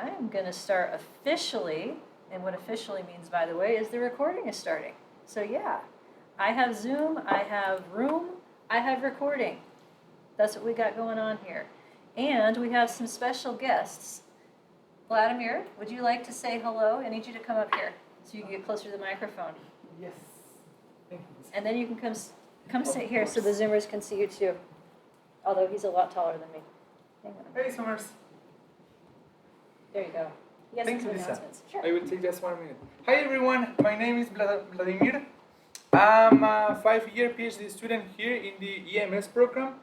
I am going to start officially, and what officially means, by the way, is the recording is starting. So yeah, I have Zoom, I have Room, I have recording. That's what we got going on here. And we have some special guests. Vladimir, would you like to say hello? I need you to come up here so you can get closer to the microphone. Yes. Thank you. And then you can come sit here so the Zoomers can see you too. Although he's a lot taller than me. Hang on. Hey, Summers. There you go. He has Thank some you, Lisa. announcements. Sure. I will take just 1 minute. Hi, everyone. My name is Vladimir. I'm a 5-year PhD student here in the EMS program.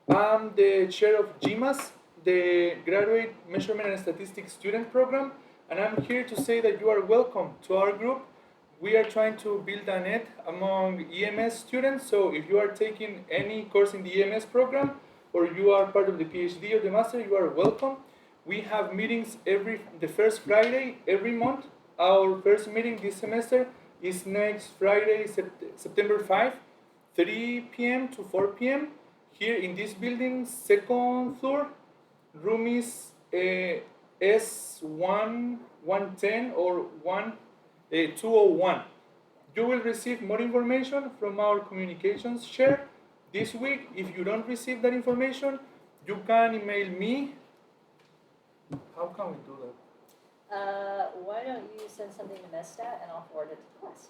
I'm the chair of GMAS, the Graduate Measurement and Statistics Student Program, and I'm here to say that you are welcome to our group. We are trying to build a net among EMS students, so if you are taking any course in the EMS program, or you are part of the PhD or the Master, you are welcome. We have meetings the first Friday every month. Our first meeting this semester is next Friday, September 5, 3 p.m. to 4 p.m. here in this building, second floor. Room is S1, 110 or 201. You will receive more information from our communications chair this week. If you don't receive that information, you can email me. How can we do that? Why don't you send something to Mestat and I'll forward it to the class?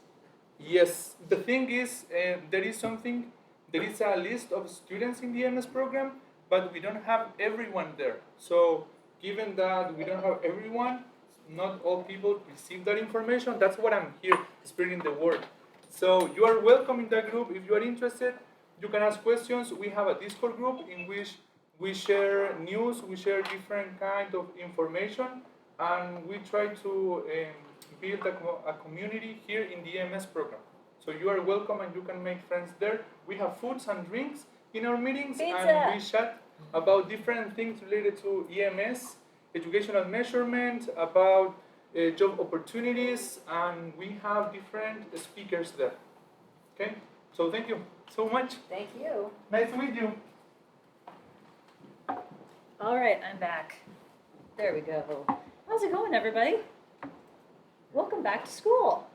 Yes, the thing is, there is a list of students in the MS program, but we don't have everyone there. So given that we don't have everyone, not all people receive that information. That's what I'm here spreading the word. So you are welcome in that group. If you are interested, you can ask questions. We have a Discord group in which we share news, we share different kind of information, and we try to build a community here in the MS program. So you are welcome and you can make friends there. We have foods and drinks in our meetings, Pizza. and we chat about different things related to EMS, educational measurement, about job opportunities, and we have different speakers there. Okay, so thank you so much. Thank you. Nice to meet you. All right, I'm back. There we go. How's it going, everybody? Welcome back to school.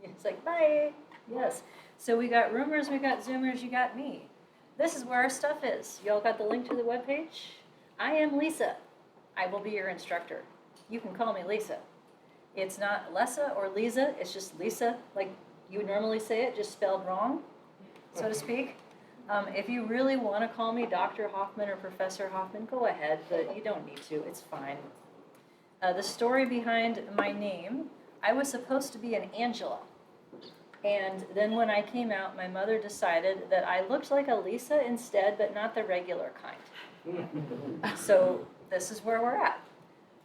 It's like, bye. Yes. So we got Roomers, we got Zoomers, you got me. This is where our stuff is. Y'all got the link to the webpage? I am Lisa. I will be your instructor. You can call me Lisa. It's not Lessa or Lisa, it's just Lisa, like you normally say it, just spelled wrong, so to speak. If you really want to call me Dr. Hoffman or Professor Hoffman, go ahead, but you don't need to, it's fine. The story behind my name, I was supposed to be an Angela. And then when I came out, my mother decided that I looked like a Lisa instead, but not the regular kind. So this is where we're at.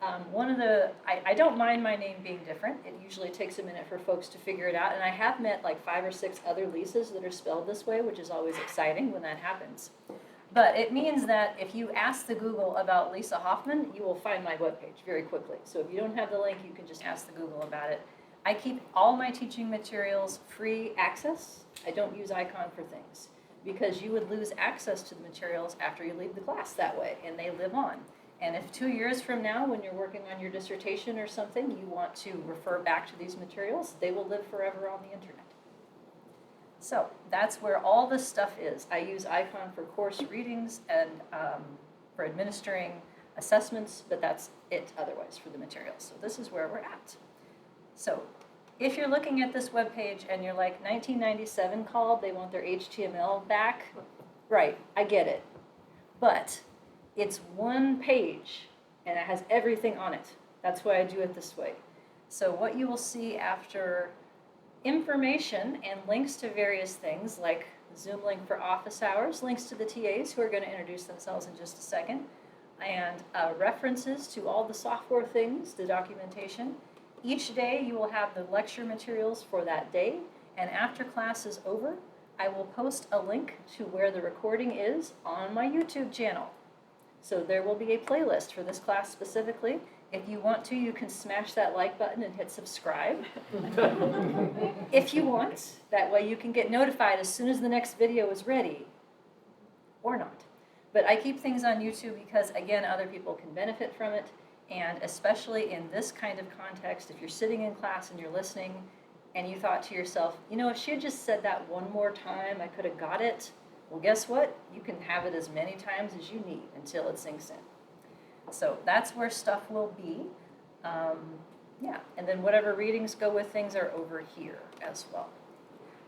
I don't mind my name being different. It usually takes a minute for folks to figure it out. And I have met like 5 or 6 other Lisas that are spelled this way, which is always exciting when that happens. But it means that if you ask the Google about Lisa Hoffman, you will find my webpage very quickly. So if you don't have the link, you can just ask the Google about it. I keep all my teaching materials free access. I don't use Icon for things because you would lose access to the materials after you leave the class that way, and they live on. And if 2 years from now, when you're working on your dissertation or something, you want to refer back to these materials, they will live forever on the internet. So that's where all this stuff is. I use Icon for course readings and for administering assessments, but that's it otherwise for the materials. So this is where we're at. So if you're looking at this webpage and you're like, 1997 called, they want their HTML back, right, I get it. But it's one page and it has everything on it. That's why I do it this way. So what you will see after information and links to various things like Zoom link for office hours, links to the TAs who are going to introduce themselves in just a second, and references to all the software things, the documentation. Each day you will have the lecture materials for that day, and after class is over, I will post a link to where the recording is on my YouTube channel. So there will be a playlist for this class specifically. If you want to, you can smash that like button and hit subscribe. If you want, that way you can get notified as soon as the next video is ready, or not. But I keep things on YouTube because, again, other people can benefit from it. And especially in this kind of context, if you're sitting in class and you're listening and you thought to yourself, you know, if she had just said that one more time, I could have got it. Well, guess what? You can have it as many times as you need until it sinks in. So that's where stuff will be. Yeah, and then whatever readings go with things are over here as well.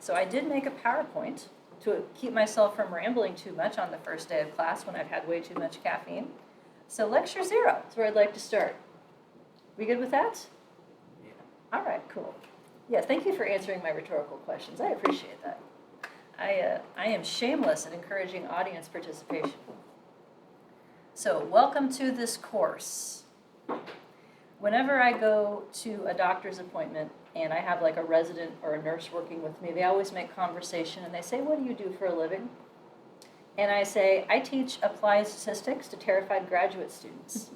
So I did make a PowerPoint to keep myself from rambling too much on the first day of class when I've had way too much caffeine. So lecture 0 is where I'd like to start. We good with that? Yeah. All right, cool. Yeah, thank you for answering my rhetorical questions. I appreciate that. I am shameless at encouraging audience participation. So welcome to this course. Whenever I go to a doctor's appointment and I have like a resident or a nurse working with me, they always make conversation and they say, what do you do for a living? And I say, I teach applied statistics to terrified graduate students.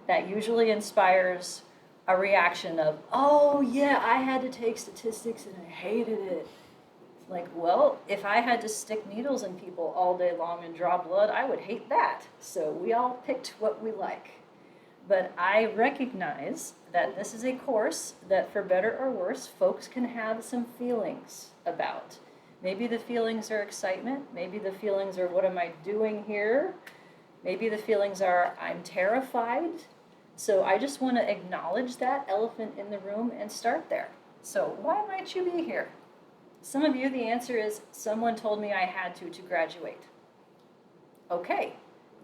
That usually inspires a reaction of, oh yeah, I had to take statistics and I hated it. Like, well, if I had to stick needles in people all day long and draw blood, I would hate that. So we all picked what we like. But I recognize that this is a course that, for better or worse, folks can have some feelings about. Maybe the feelings are excitement. Maybe the feelings are, what am I doing here? Maybe the feelings are, I'm terrified. So I just want to acknowledge that elephant in the room and start there. So why might you be here? Some of you, the answer is, someone told me I had to graduate. Okay,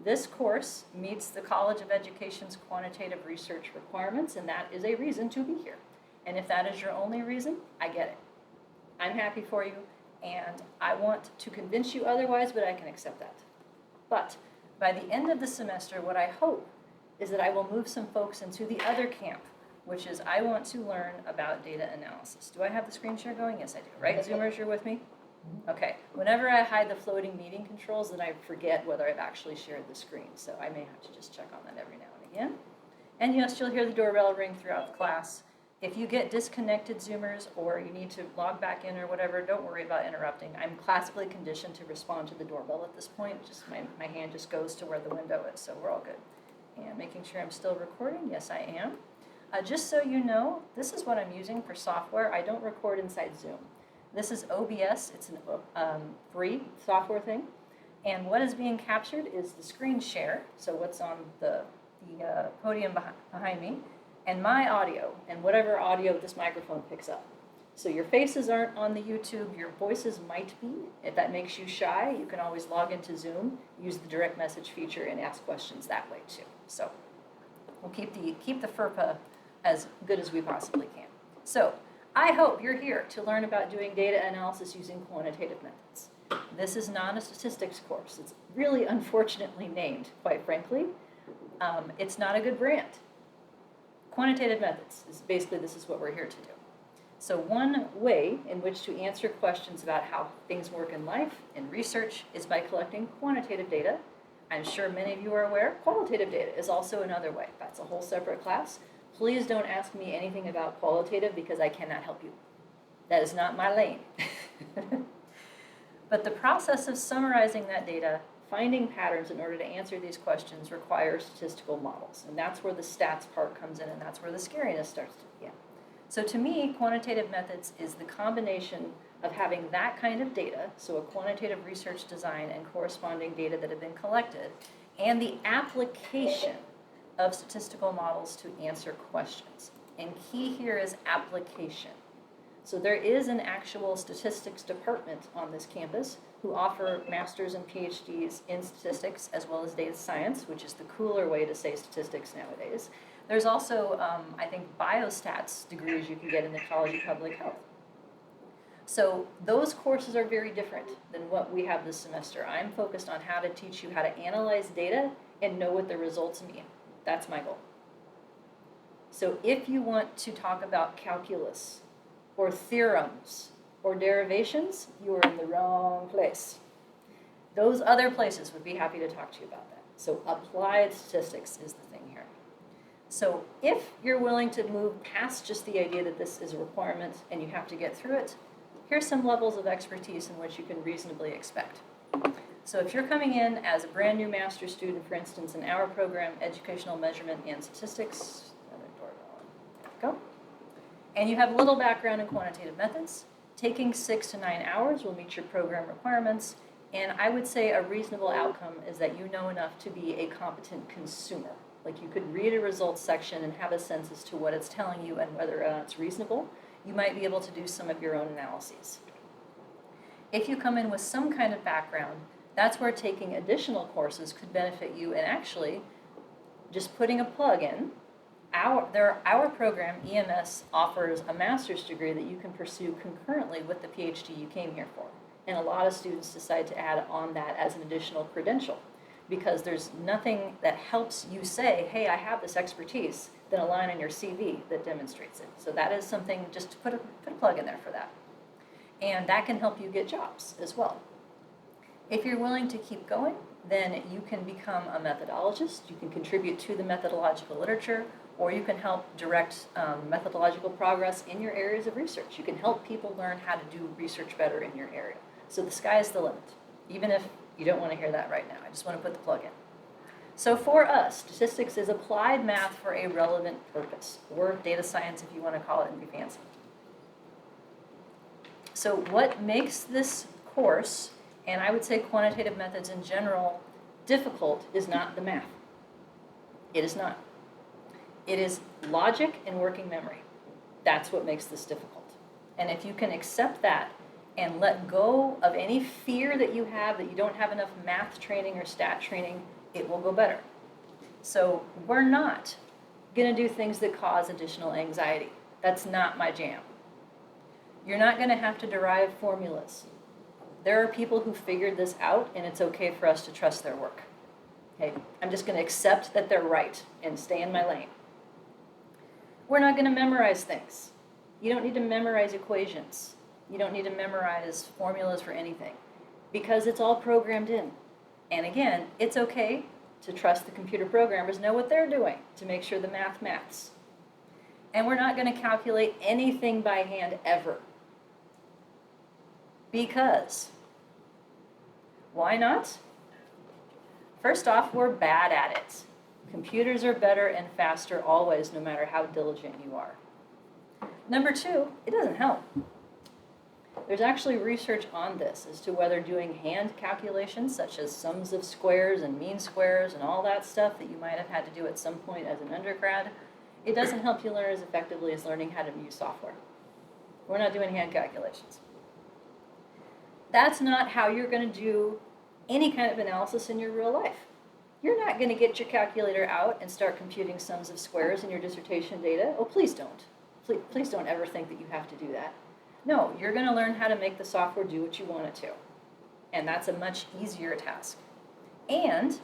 this course meets the College of Education's quantitative research requirements, and that is a reason to be here. And if that is your only reason, I get it. I'm happy for you. And I want to convince you otherwise, but I can accept that. But by the end of the semester, what I hope is that I will move some folks into the other camp, which is I want to learn about data analysis. Do I have the screen share going? Yes, I do. Right, Zoomers, you're with me? Okay. Whenever I hide the floating meeting controls, then I forget whether I've actually shared the screen. So I may have to just check on that every now and again. And yes, you'll hear the doorbell ring throughout the class. If you get disconnected, Zoomers, or you need to log back in or whatever, don't worry about interrupting. I'm classically conditioned to respond to the doorbell at this point. Just my hand just goes to where the window is, so we're all good. And making sure I'm still recording. Yes, I am. Just so you know, this is what I'm using for software. I don't record inside Zoom. This is OBS. It's a free software thing. And what is being captured is the screen share, so what's on the podium behind me, and my audio, and whatever audio this microphone picks up. So your faces aren't on the YouTube, your voices might be. If that makes you shy, you can always log into Zoom, use the direct message feature, and ask questions that way too. So we'll keep the FERPA as good as we possibly can. So I hope you're here to learn about doing data analysis using quantitative methods. This is not a statistics course. It's really unfortunately named, quite frankly. It's not a good brand. Quantitative methods is basically, this is what we're here to do. So one way in which to answer questions about how things work in life and research is by collecting quantitative data. I'm sure many of you are aware, qualitative data is also another way. That's a whole separate class. Please don't ask me anything about qualitative because I cannot help you. That is not my lane. But the process of summarizing that data, finding patterns in order to answer these questions requires statistical models. And that's where the stats part comes in, and that's where the scariness starts to begin. So to me, quantitative methods is the combination of having that kind of data, so a quantitative research design and corresponding data that have been collected, and the application of statistical models to answer questions. And key here is application. So there is an actual statistics department on this campus who offer masters and PhDs in statistics as well as data science, which is the cooler way to say statistics nowadays. There's also, I think, biostats degrees you can get in the College of Public Health. So those courses are very different than what we have this semester. I'm focused on how to teach you how to analyze data and know what the results mean. That's my goal. So if you want to talk about calculus or theorems or derivations, you are in the wrong place. Those other places would be happy to talk to you about that. So applied statistics is the thing here. So if you're willing to move past just the idea that this is a requirement and you have to get through it, here's some levels of expertise in which you can reasonably expect. So if you're coming in as a brand new master's student, for instance, in our program, Educational Measurement and Statistics, another doorbell, there we go, and you have little background in quantitative methods, taking 6 to 9 hours will meet your program requirements, and I would say a reasonable outcome is that you know enough to be a competent consumer. Like you could read a results section and have a sense as to what it's telling you and whether it's reasonable. You might be able to do some of your own analyses. If you come in with some kind of background, that's where taking additional courses could benefit you, and actually just putting a plug in. Our program, EMS, offers a master's degree that you can pursue concurrently with the PhD you came here for. And a lot of students decide to add on that as an additional credential, because there's nothing that helps you say, hey, I have this expertise, than a line in your CV that demonstrates it. So that is something, just to put a plug in there for that. And that can help you get jobs as well. If you're willing to keep going, then you can become a methodologist. You can contribute to the methodological literature, or you can help direct methodological progress in your areas of research. You can help people learn how to do research better in your area. So the sky is the limit, even if you don't want to hear that right now. I just want to put the plug in. So for us, statistics is applied math for a relevant purpose, or data science if you want to call it and be fancy. So what makes this course, and I would say quantitative methods in general, difficult is not the math. It is not. It is logic and working memory. That's what makes this difficult. And if you can accept that and let go of any fear that you have that you don't have enough math training or stat training, it will go better. So we're not going to do things that cause additional anxiety. That's not my jam. You're not going to have to derive formulas. There are people who figured this out, and it's okay for us to trust their work. Okay? I'm just going to accept that they're right and stay in my lane. We're not going to memorize things. You don't need to memorize equations. You don't need to memorize formulas for anything, because it's all programmed in. And again, it's okay to trust the computer programmers know what they're doing to make sure the math maths. And we're not going to calculate anything by hand ever. Because, why not? First off, we're bad at it. Computers are better and faster always, no matter how diligent you are. Number two, it doesn't help. There's actually research on this as to whether doing hand calculations, such as sums of squares and mean squares and all that stuff that you might have had to do at some point as an undergrad, it doesn't help you learn as effectively as learning how to use software. We're not doing hand calculations. That's not how you're going to do any kind of analysis in your real life. You're not going to get your calculator out and start computing sums of squares in your dissertation data. Oh, please don't. Please don't ever think that you have to do that. No, you're going to learn how to make the software do what you want it to. And that's a much easier task. And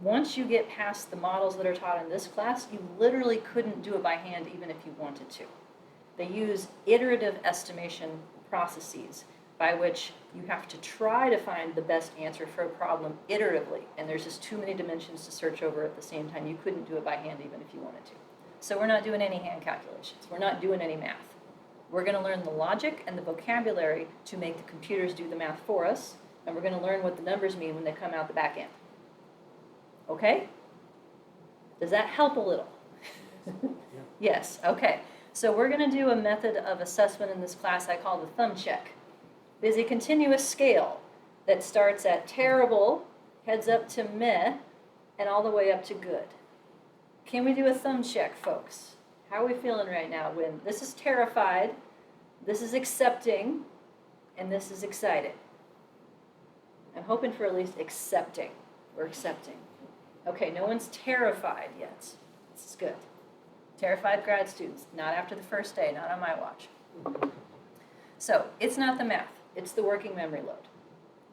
once you get past the models that are taught in this class, you literally couldn't do it by hand even if you wanted to. They use iterative estimation processes by which you have to try to find the best answer for a problem iteratively. And there's just too many dimensions to search over at the same time. You couldn't do it by hand even if you wanted to. So we're not doing any hand calculations. We're not doing any math. We're going to learn the logic and the vocabulary to make the computers do the math for us, and we're going to learn what the numbers mean when they come out the back end. Okay? Does that help a little? Yes, okay. So we're going to do a method of assessment in this class I call the thumb check. It is a continuous scale that starts at terrible, heads up to meh, and all the way up to good. Can we do a thumb check, folks? How are we feeling right now when this is terrified, this is accepting, and this is excited? I'm hoping for at least accepting. We're accepting. Okay, no one's terrified yet. This is good. Terrified grad students, not after the first day, not on my watch. So, it's not the math, it's the working memory load.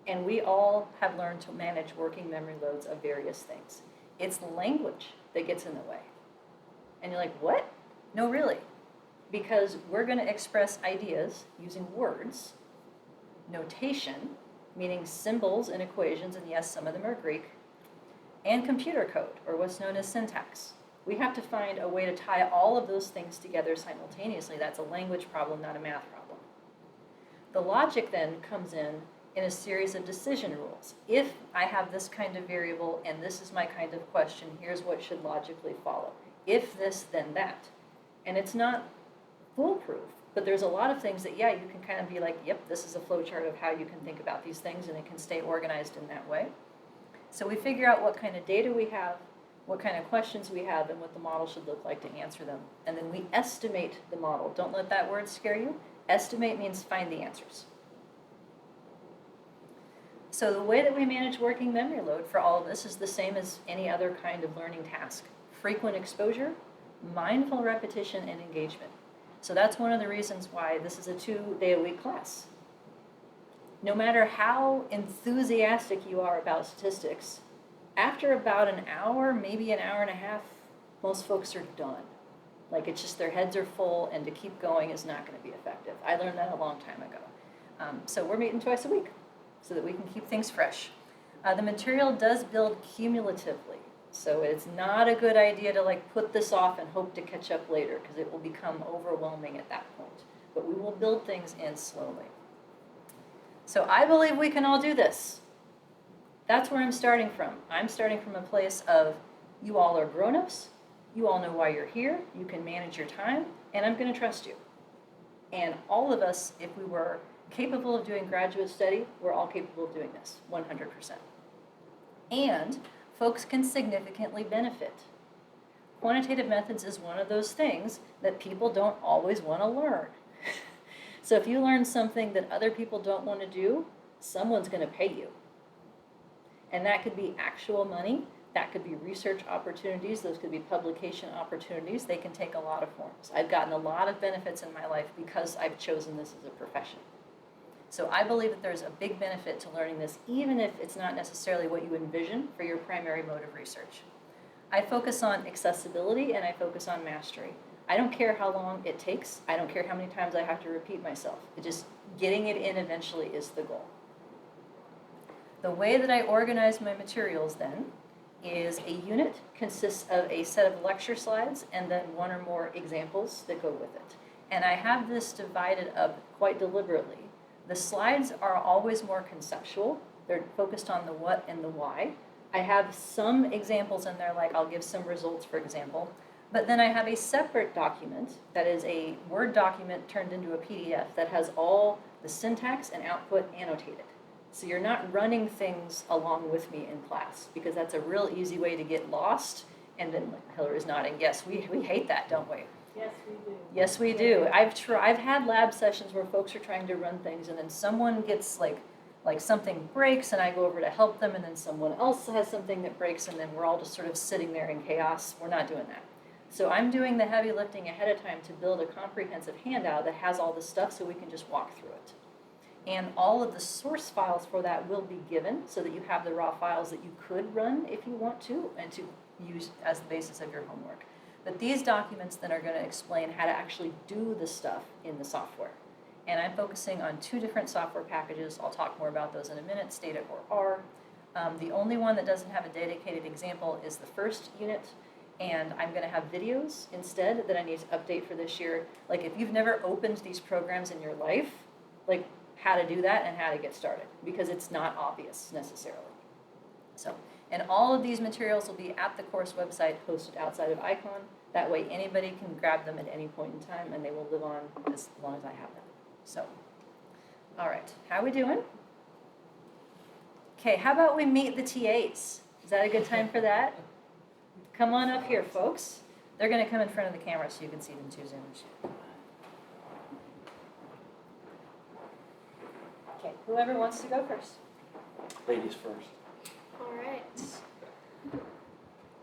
And we all have learned to manage working memory loads of various things. It's the language that gets in the way. And you're like, what? No, really. Because we're going to express ideas using words, notation, meaning symbols and equations, and yes, some of them are Greek, and computer code, or what's known as syntax. We have to find a way to tie all of those things together simultaneously. That's a language problem, not a math problem. The logic then comes in in a series of decision rules. If I have this kind of variable and this is my kind of question, here's what should logically follow. If this, then that. And it's not foolproof, but there's a lot of things that, yeah, you can kind of be like, yep, this is a flow chart of how you can think about these things, and it can stay organized in that way. So we figure out what kind of data we have, what kind of questions we have, and what the model should look like to answer them. And then we estimate the model. Don't let that word scare you. Estimate means find the answers. So the way that we manage working memory load for all of this is the same as any other kind of learning task. Frequent exposure, mindful repetition, and engagement. So that's one of the reasons why this is a 2-day-a-week class. No matter how enthusiastic you are about statistics, after about an hour, maybe an hour and a half, most folks are done. Like, it's just their heads are full, and to keep going is not going to be effective. I learned that a long time ago. So we're meeting twice a week so that we can keep things fresh. The material does build cumulatively. So it's not a good idea to like put this off and hope to catch up later, because it will become overwhelming at that point. But we will build things in slowly. So I believe we can all do this. That's where I'm starting from. I'm starting from a place of, you all are grown-ups, you all know why you're here, you can manage your time, and I'm going to trust you. And all of us, if we were capable of doing graduate study, we're all capable of doing this, 100%. And folks can significantly benefit. Quantitative methods is one of those things that people don't always want to learn. So if you learn something that other people don't want to do, someone's going to pay you. And that could be actual money, that could be research opportunities, those could be publication opportunities. They can take a lot of forms. I've gotten a lot of benefits in my life because I've chosen this as a profession. So I believe that there's a big benefit to learning this, even if it's not necessarily what you envision for your primary mode of research. I focus on accessibility and I focus on mastery. I don't care how long it takes. I don't care how many times I have to repeat myself. Just getting it in eventually is the goal. The way that I organize my materials then is a unit consists of a set of lecture slides and then one or more examples that go with it. And I have this divided up quite deliberately. The slides are always more conceptual. They're focused on the what and the why. I have some examples in there, like I'll give some results, for example. But then I have a separate document that is a Word document turned into a PDF that has all the syntax and output annotated. So you're not running things along with me in class, because that's a real easy way to get lost. And then Hillary's nodding. Yes, we hate that, don't we? Yes, we do. Yes, we do. I've had lab sessions where folks are trying to run things, and then someone gets like something breaks, and I go over to help them, and then someone else has something that breaks, and then we're all just sort of sitting there in chaos. We're not doing that. So I'm doing the heavy lifting ahead of time to build a comprehensive handout that has all this stuff so we can just walk through it. And all of the source files for that will be given so that you have the raw files that you could run if you want to and to use as the basis of your homework. But these documents then are going to explain how to actually do the stuff in the software. And I'm focusing on 2 different software packages. I'll talk more about those in a minute, Stata or R. The only one that doesn't have a dedicated example is the first unit. And I'm going to have videos instead that I need to update for this year. Like, if you've never opened these programs in your life, like how to do that and how to get started, because it's not obvious necessarily. So, and all of these materials will be at the course website hosted outside of Icon. That way anybody can grab them at any point in time and they will live on as long as I have them. So, all right, how we doing? Okay, how about we meet the TAs? Is that a good time for that? Come on up here, folks. They're going to come in front of the camera so you can see them too, Zoomers. Okay, whoever wants to go first. Ladies first.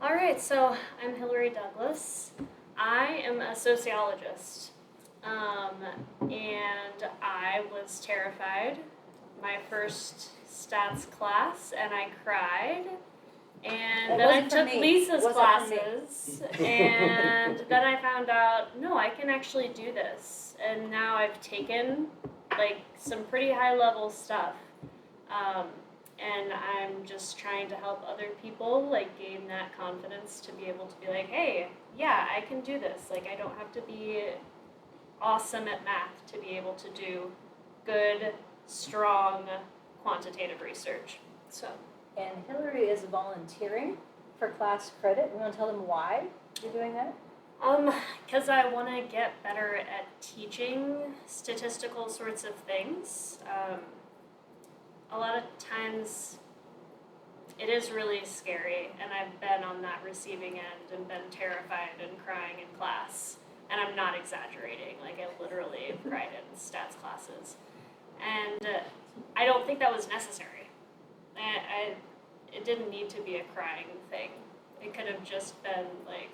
All right, so I'm Hillary Douglas. I am a sociologist, and I was terrified my first stats class, and I cried. And then I took Lisa's classes, and then I found out, no, I can actually do this. And now I've taken like some pretty high level stuff, and I'm just trying to help other people like gain that confidence to be able to be like, hey, yeah, I can do this. Like, I don't have to be awesome at math to be able to do good, strong, quantitative research. So, And Hillary is volunteering for class credit. We want to tell them why you're doing that? because I want to get better at teaching statistical sorts of things. A lot of times it is really scary, and I've been on that receiving end and been terrified and crying in class. And I'm not exaggerating, like I literally have cried in stats classes. And I don't think that was necessary. It didn't need to be a crying thing. It could have just been like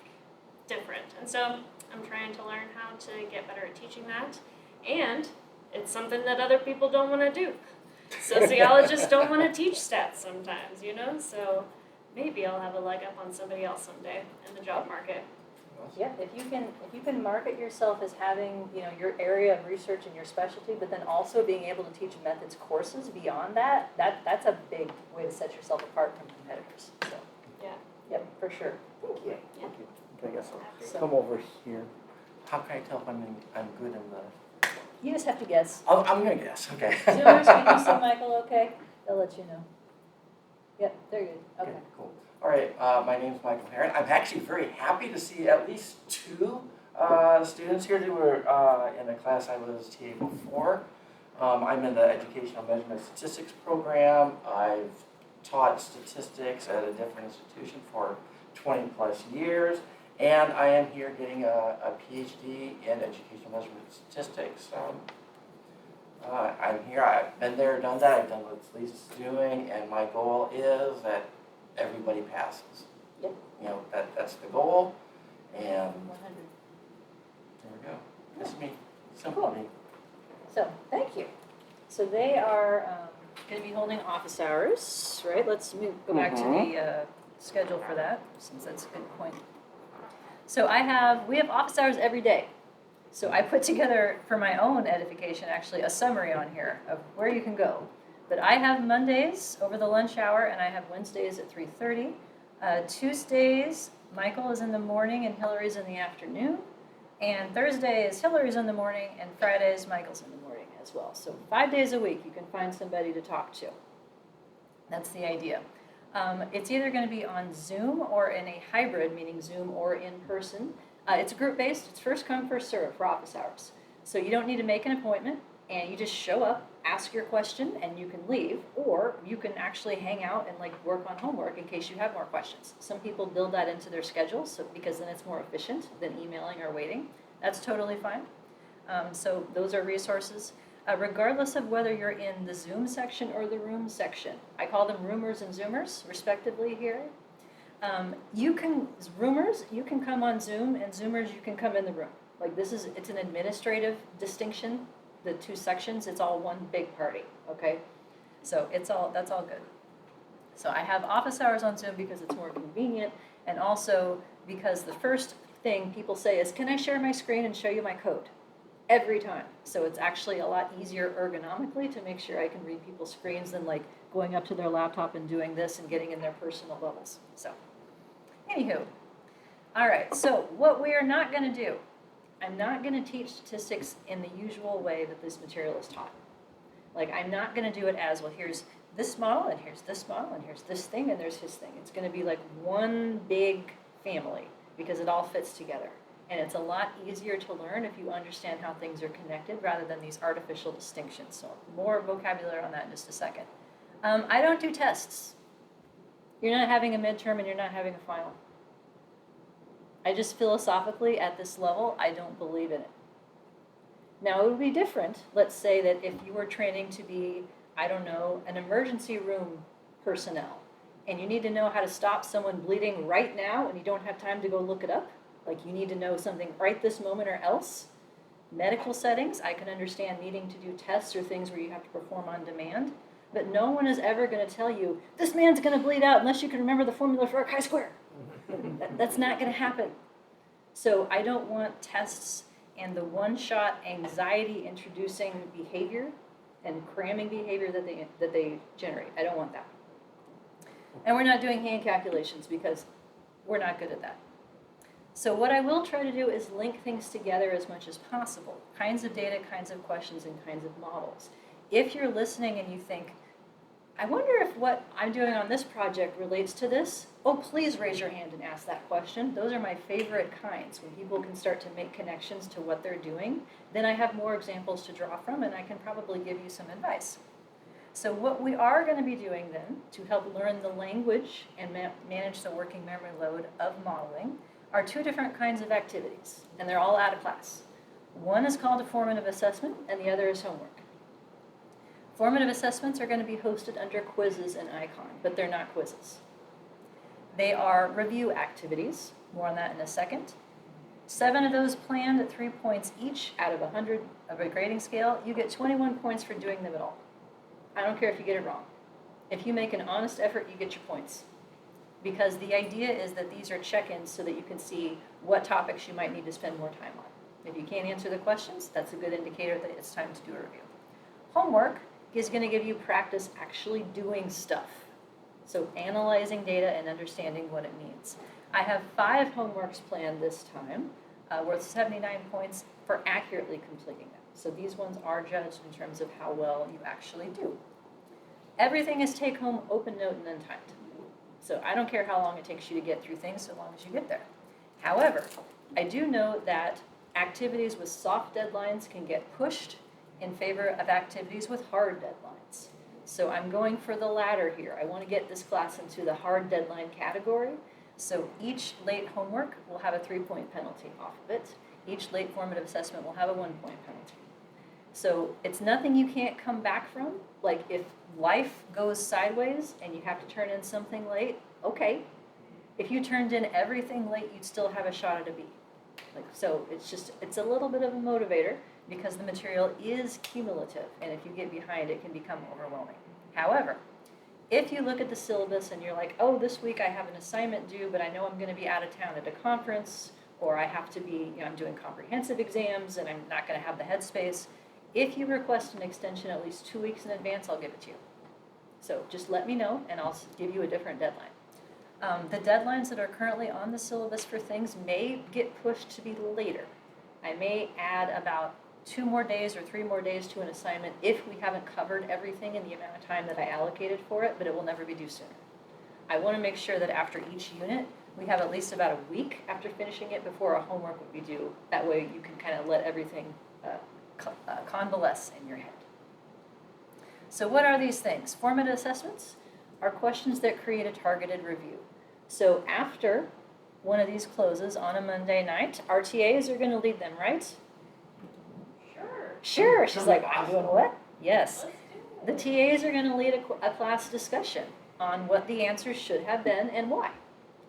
different. And so I'm trying to learn how to get better at teaching that. And it's something that other people don't want to do. Sociologists don't want to teach stats sometimes, you know? So maybe I'll have a leg up on somebody else someday in the job market. Yeah, if you can market yourself as having, your area of research and your specialty, but then also being able to teach methods courses beyond that's a big way to set yourself apart from competitors. So, Yeah. yep, for sure. Thank you. Yeah. Okay, I guess So- I'll come over here. How can I tell if I'm good in the? You just have to guess. Oh, I'm gonna guess. Okay. Zoomers, can you see Michael okay? They'll let you know. Yep, they're good. Okay. Cool. All right. My name's Michael Heron. I'm actually very happy to see at least two students here. They were in a class I was TA before. I'm in the Educational Measurement Statistics program. I've taught statistics at a different institution for 20 plus years. And I am here getting a PhD in Educational Measurement Statistics. I'm here, I've been there, done that, I've done what Lisa's doing, and my goal is that everybody passes. Yep. That's the goal, and 100. there we go. That's me, simple me. So, thank you. So they are going to be holding office hours, right? Let's go back to the schedule for that, since that's a good point. So we have office hours every day. So I put together, for my own edification, actually, a summary on here of where you can go. But I have Mondays over the lunch hour, and I have Wednesdays at 3:30. Tuesdays, Michael is in the morning and Hillary's in the afternoon. And Thursday is Hillary's in the morning, and Fridays, Michael's in the morning as well. So 5 days a week, you can find somebody to talk to. That's the idea. It's either going to be on Zoom or in a hybrid, meaning Zoom or in person. It's group-based. It's first come, first serve for office hours. So you don't need to make an appointment, and you just show up, ask your question, and you can leave. Or you can actually hang out and work on homework in case you have more questions. Some people build that into their schedules because then it's more efficient than emailing or waiting. That's totally fine. So those are resources. Regardless of whether you're in the Zoom section or the room section. I call them roomers and Zoomers, respectively, here. Roomers, you can come on Zoom, and Zoomers, you can come in the room. It's an administrative distinction, the two sections, it's all one big party, okay? So that's all good. So I have office hours on Zoom because it's more convenient, and also because the first thing people say is, can I share my screen and show you my code? Every time. So it's actually a lot easier ergonomically to make sure I can read people's screens than going up to their laptop and doing this and getting in their personal bubbles. So, anywho. All right, so what we are not going to do, I'm not going to teach statistics in the usual way that this material is taught. I'm not going to do it as, well, here's this model, and here's this model, and here's this thing, and there's his thing. It's going to be one big family because it all fits together. And it's a lot easier to learn if you understand how things are connected rather than these artificial distinctions. So more vocabulary on that in just a second. I don't do tests. You're not having a midterm and you're not having a final. I just philosophically, at this level, I don't believe in it. Now, it would be different, let's say that if you were training to be, an emergency room personnel, and you need to know how to stop someone bleeding right now and you don't have time to go look it up, you need to know something right this moment or else. Medical settings, I can understand needing to do tests or things where you have to perform on demand, but no one is ever going to tell you, this man's going to bleed out unless you can remember the formula for a chi-square. That's not going to happen. So I don't want tests and the one-shot anxiety-introducing behavior and cramming behavior that they generate. I don't want that. And we're not doing hand calculations because we're not good at that. So what I will try to do is link things together as much as possible. Kinds of data, kinds of questions, and kinds of models. If you're listening and you think, I wonder if what I'm doing on this project relates to this. Oh, please raise your hand and ask that question. Those are my favorite kinds, when people can start to make connections to what they're doing. Then I have more examples to draw from, and I can probably give you some advice. So what we are going to be doing then, to help learn the language and manage the working memory load of modeling, are two different kinds of activities, and they're all out of class. One is called a formative assessment, and the other is homework. Formative assessments are going to be hosted under quizzes and ICON, but they're not quizzes. They are review activities, more on that in a second. 7 of those planned at 3 points each out of 100 of a grading scale. You get 21 points for doing them at all. I don't care if you get it wrong. If you make an honest effort, you get your points. Because the idea is that these are check-ins so that you can see what topics you might need to spend more time on. If you can't answer the questions, that's a good indicator that it's time to do a review. Homework is going to give you practice actually doing stuff. So analyzing data and understanding what it means. I have 5 homeworks planned this time, worth 79 points for accurately completing them. So these ones are judged in terms of how well you actually do. Everything is take-home, open note, and untimed. So I don't care how long it takes you to get through things, so long as you get there. However, I do know that activities with soft deadlines can get pushed in favor of activities with hard deadlines. So I'm going for the latter here. I want to get this class into the hard deadline category. So each late homework will have a 3-point penalty off of it. Each late formative assessment will have a 1-point penalty. So it's nothing you can't come back from. Like if life goes sideways and you have to turn in something late, okay. If you turned in everything late, you'd still have a shot at a B. So it's a little bit of a motivator because the material is cumulative, and if you get behind, it can become overwhelming. However, if you look at the syllabus and you're like, oh, this week I have an assignment due, but I know I'm going to be out of town at a conference, or I have to be, I'm doing comprehensive exams and I'm not going to have the headspace. If you request an extension at least 2 weeks in advance, I'll give it to you. So just let me know and I'll give you a different deadline. The deadlines that are currently on the syllabus for things may get pushed to be later. I may add about 2 more days or 3 more days to an assignment if we haven't covered everything in the amount of time that I allocated for it, but it will never be due sooner. I want to make sure that after each unit, we have at least about a week after finishing it before our homework would be due. That way you can kind of let everything convalesce in your head. So what are these things? Formative assessments are questions that create a targeted review. So after one of these closes on a Monday night, our TAs are going to lead them, right? Sure. She's like, I'm doing what? Yes. The TAs are going to lead a class discussion on what the answers should have been and why.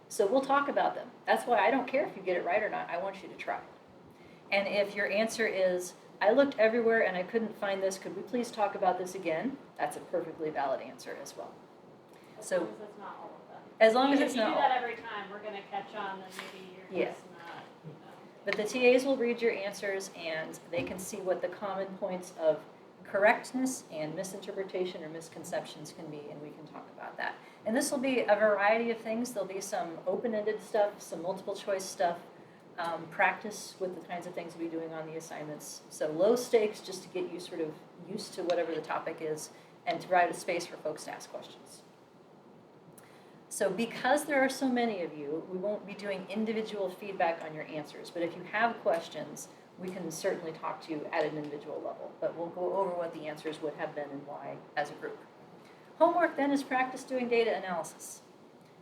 So we'll talk about them. That's why I don't care if you get it right or not. I want you to try. And if your answer is, I looked everywhere and I couldn't find this, could we please talk about this again? That's a perfectly valid answer as well. As long as it's not all of them. As long as it's not all. If all. you do that every time, we're going to catch on that maybe you're just not, But the TAs will read your answers and they can see what the common points of correctness and misinterpretation or misconceptions can be, and we can talk about that. And this will be a variety of things. There'll be some open-ended stuff, some multiple choice stuff, practice with the kinds of things we'll be doing on the assignments. So low stakes just to get you sort of used to whatever the topic is and to provide a space for folks to ask questions. So because there are so many of you, we won't be doing individual feedback on your answers. But if you have questions, we can certainly talk to you at an individual level. But we'll go over what the answers would have been and why as a group. Homework then is practice doing data analysis.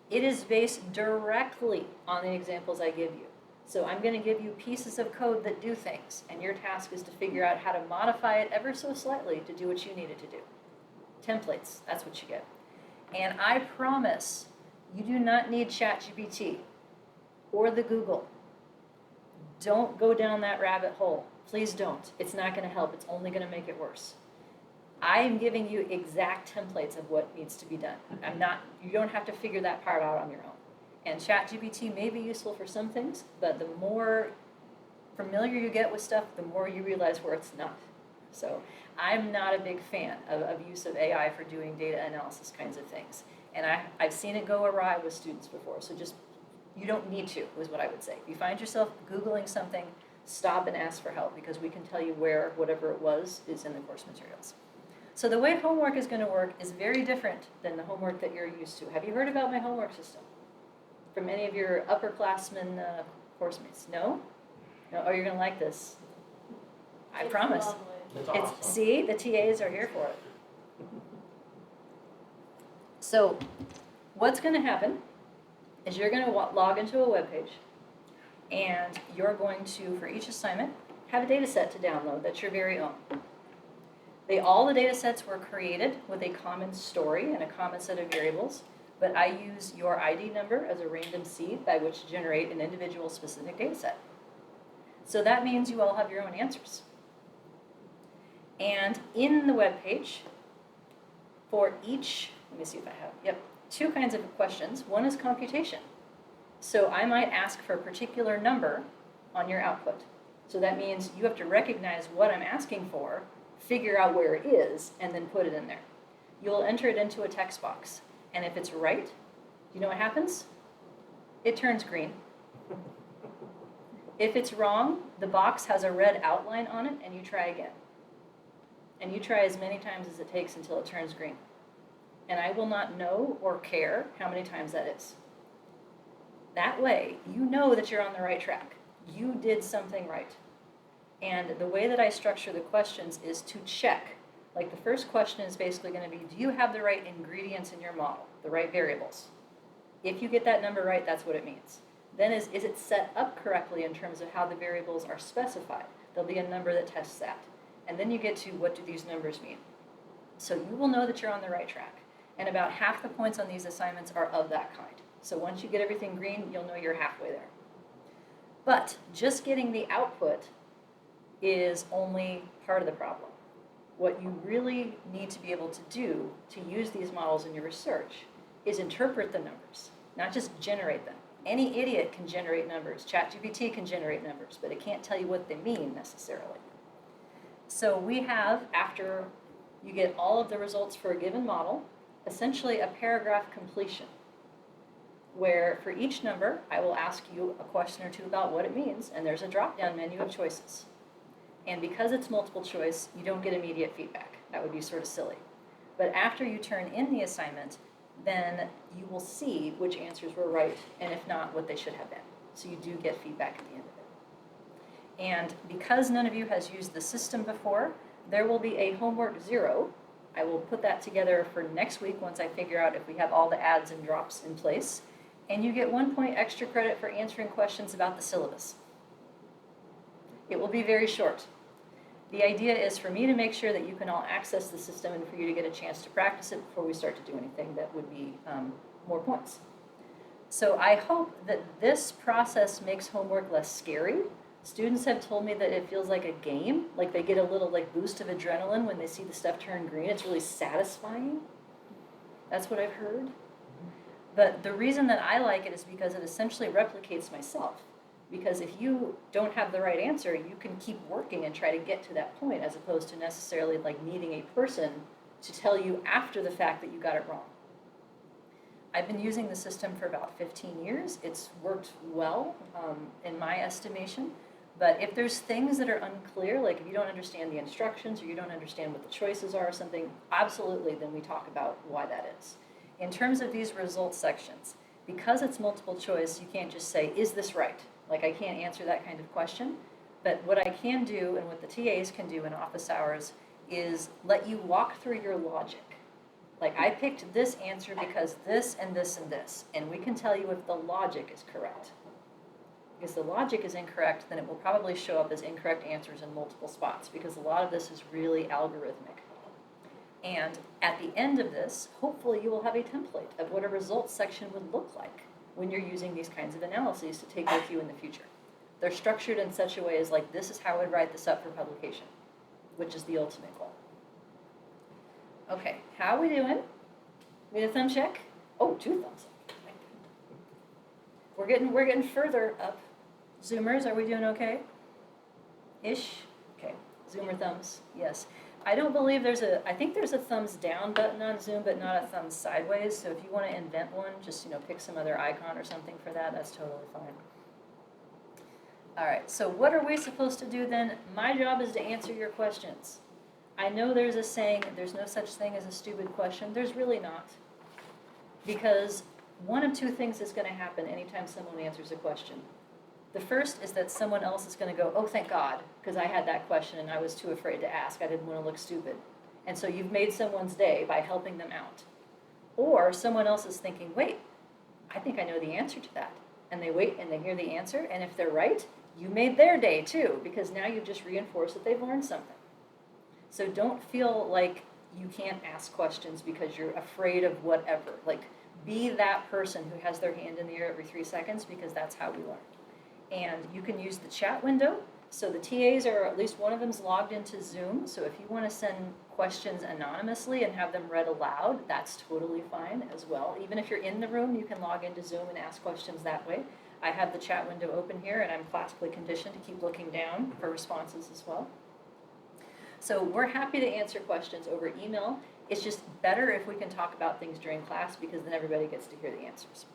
It is based directly on the examples I give you. So I'm going to give you pieces of code that do things. And your task is to figure out how to modify it ever so slightly to do what you need it to do. Templates, that's what you get. And I promise you do not need ChatGPT or the Google. Don't go down that rabbit hole. Please don't. It's not going to help. It's only going to make it worse. I am giving you exact templates of what needs to be done. You don't have to figure that part out on your own. And ChatGPT may be useful for some things, but the more familiar you get with stuff, the more you realize where it's not. So I'm not a big fan of use of AI for doing data analysis kinds of things. And I've seen it go awry with students before, so you don't need to, is what I would say. If you find yourself Googling something, stop and ask for help, because we can tell you where whatever it was is in the course materials. So the way homework is going to work is very different than the homework that you're used to. Have you heard about my homework system from any of your upperclassmen course mates? No? No? Oh, you're going to like this. I promise. Lovely. It's awesome. See, the TAs are here for it. So what's going to happen is you're going to log into a web page, and you're going to, for each assignment, have a data set to download that's your very own. All the data sets were created with a common story and a common set of variables, but I use your ID number as a random seed by which to generate an individual specific data set. So that means you all have your own answers. And in the web page, for each, let me see if I have, two kinds of questions. One is computation. So I might ask for a particular number on your output. So that means you have to recognize what I'm asking for, figure out where it is, and then put it in there. You'll enter it into a text box. And if it's right, you know what happens? It turns green. If it's wrong, the box has a red outline on it, and you try again. And you try as many times as it takes until it turns green. And I will not know or care how many times that is. That way, you know that you're on the right track. You did something right. And the way that I structure the questions is to check. Like the first question is basically going to be, do you have the right ingredients in your model, the right variables? If you get that number right, that's what it means. Then is it set up correctly in terms of how the variables are specified? There'll be a number that tests that. And then you get to, what do these numbers mean? So you will know that you're on the right track. And about half the points on these assignments are of that kind. So once you get everything green, you'll know you're halfway there. But just getting the output is only part of the problem. What you really need to be able to do to use these models in your research is interpret the numbers, not just generate them. Any idiot can generate numbers. ChatGPT can generate numbers, but it can't tell you what they mean necessarily. So we have, after you get all of the results for a given model, essentially a paragraph completion, where for each number, I will ask you a question or two about what it means, and there's a drop-down menu of choices. And because it's multiple choice, you don't get immediate feedback. That would be sort of silly. But after you turn in the assignment, then you will see which answers were right, and if not, what they should have been. So you do get feedback at the end of it. And because none of you has used the system before, there will be a homework 0. I will put that together for next week once I figure out if we have all the adds and drops in place. And you get 1 point extra credit for answering questions about the syllabus. It will be very short. The idea is for me to make sure that you can all access the system and for you to get a chance to practice it before we start to do anything that would be more points. So I hope that this process makes homework less scary. Students have told me that it feels like a game, like they get a little boost of adrenaline when they see the stuff turn green. It's really satisfying. That's what I've heard. But the reason that I like it is because it essentially replicates myself. Because if you don't have the right answer, you can keep working and try to get to that point as opposed to necessarily needing a person to tell you after the fact that you got it wrong. I've been using the system for about 15 years. It's worked well in my estimation. But if there's things that are unclear, like if you don't understand the instructions or you don't understand what the choices are or something, absolutely, then we talk about why that is. In terms of these results sections, because it's multiple choice, you can't just say, is this right? I can't answer that kind of question. But what I can do, and what the TAs can do in office hours, is let you walk through your logic. I picked this answer because this and this and this, and we can tell you if the logic is correct. If the logic is incorrect, then it will probably show up as incorrect answers in multiple spots, because a lot of this is really algorithmic. And at the end of this, hopefully you will have a template of what a results section would look like when you're using these kinds of analyses to take with you in the future. They're structured in such a way as this is how I'd write this up for publication, which is the ultimate goal. Okay, how are we doing? We need a thumb check? Oh, 2 thumbs up. We're getting further up. Zoomers, are we doing okay? Ish? Okay, Zoomer thumbs, yes. I don't believe I think there's a thumbs down button on Zoom, but not a thumbs sideways. So if you want to invent one, just, pick some other icon or something for that. That's totally fine. All right, so what are we supposed to do then? My job is to answer your questions. I know there's a saying, there's no such thing as a stupid question. There's really not. Because one of two things is going to happen anytime someone answers a question. The first is that someone else is going to go, oh, thank God, because I had that question and I was too afraid to ask. I didn't want to look stupid. And so you've made someone's day by helping them out. Or someone else is thinking, wait, I think I know the answer to that. And they wait and they hear the answer, and if they're right, you made their day too, because now you've just reinforced that they've learned something. So don't feel like you can't ask questions because you're afraid of whatever. Like, be that person who has their hand in the air every 3 seconds, because that's how we learn. And you can use the chat window. So the TAs are, at least one of them's logged into Zoom. So if you want to send questions anonymously and have them read aloud, that's totally fine as well. Even if you're in the room, you can log into Zoom and ask questions that way. I have the chat window open here, and I'm classically conditioned to keep looking down for responses as well. So we're happy to answer questions over email. It's just better if we can talk about things during class, because then everybody gets to hear the answers.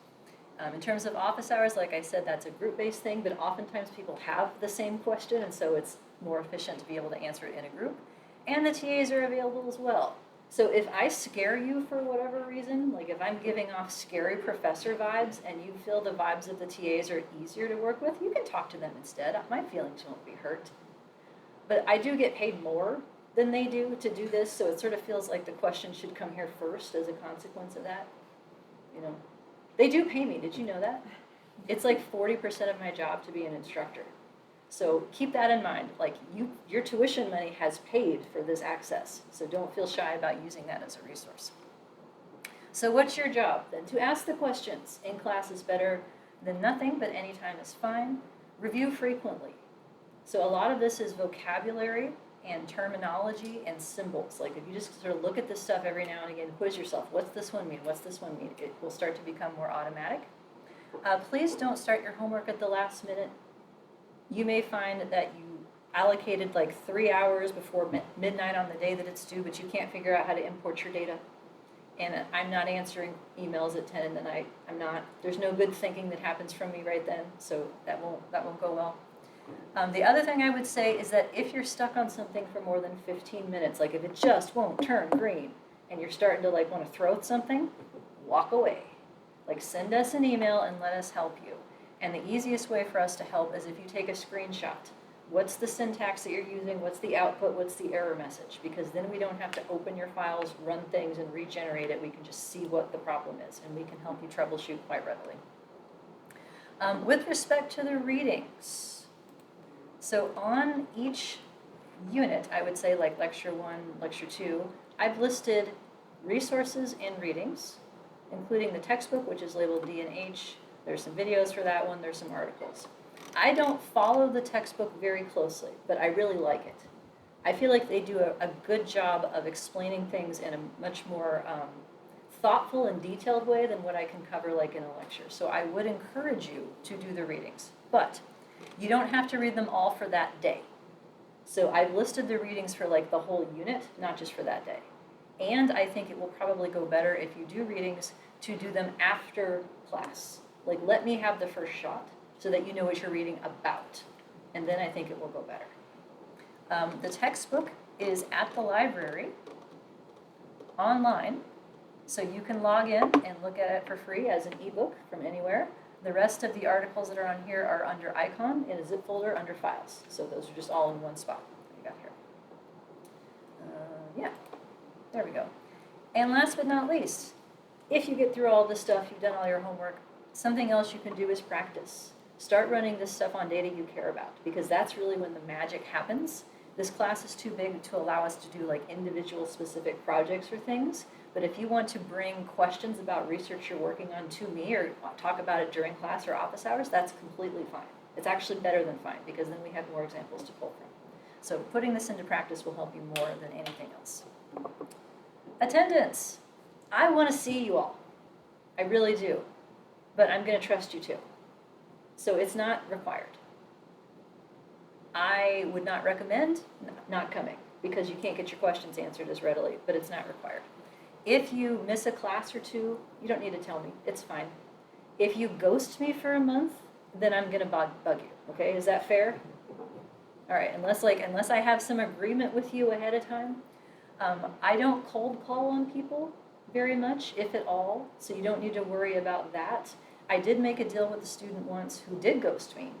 In terms of office hours, like I said, that's a group-based thing, but oftentimes people have the same question, and so it's more efficient to be able to answer it in a group. And the TAs are available as well. So if I scare you for whatever reason, like if I'm giving off scary professor vibes and you feel the vibes of the TAs are easier to work with, you can talk to them instead. My feelings won't be hurt. But I do get paid more than they do to do this, so it sort of feels like the question should come here first as a consequence of that. You know, they do pay me. Did you know that? It's like 40% of my job to be an instructor. So keep that in mind. Like, your tuition money has paid for this access, so don't feel shy about using that as a resource. So what's your job then? To ask the questions. In class is better than nothing, but anytime is fine. Review frequently. So a lot of this is vocabulary and terminology and symbols. Like, if you just sort of look at this stuff every now and again, quiz yourself, what's this one mean? What's this one mean? It will start to become more automatic. Please don't start your homework at the last minute. You may find that you allocated like 3 hours before midnight on the day that it's due, but you can't figure out how to import your data. And I'm not answering emails at 10 in the night. There's no good thinking that happens from me right then, so that won't go well. The other thing I would say is that if you're stuck on something for more than 15 minutes, like if it just won't turn green and you're starting to like want to throw something, walk away. Like, send us an email and let us help you. And the easiest way for us to help is if you take a screenshot. What's the syntax that you're using? What's the output? What's the error message? Because then we don't have to open your files, run things, and regenerate it. We can just see what the problem is, and we can help you troubleshoot quite readily. With respect to the readings, so on each unit, I would say, like Lecture 1, Lecture 2, I've listed resources and readings, including the textbook, which is labeled D and H. There's some videos for that one. There's some articles. I don't follow the textbook very closely, but I really like it. I feel like they do a good job of explaining things in a much more thoughtful and detailed way than what I can cover like in a lecture. So I would encourage you to do the readings, but you don't have to read them all for that day. So I've listed the readings for like the whole unit, not just for that day. And I think it will probably go better if you do readings to do them after class. Like, let me have the first shot so that you know what you're reading about. And then I think it will go better. The textbook is at the library online. So you can log in and look at it for free as an ebook from anywhere. The rest of the articles that are on here are under icon in a zip folder under files. So those are just all in one spot that you got here. Yeah, there we go. And last but not least, if you get through all this stuff, you've done all your homework, something else you can do is practice. Start running this stuff on data you care about, because that's really when the magic happens. This class is too big to allow us to do like individual specific projects or things. But if you want to bring questions about research you're working on to me or talk about it during class or office hours, that's completely fine. It's actually better than fine, because then we have more examples to pull from. So putting this into practice will help you more than anything else. Attendance. I want to see you all. I really do. But I'm going to trust you too. So it's not required. I would not recommend not coming, because you can't get your questions answered as readily, but it's not required. If you miss a class or two, you don't need to tell me. It's fine. If you ghost me for a month, then I'm going to bug you. Okay? Is that fair? All right, unless I have some agreement with you ahead of time, I don't cold call on people very much, if at all, so you don't need to worry about that. I did make a deal with a student once who did ghost me,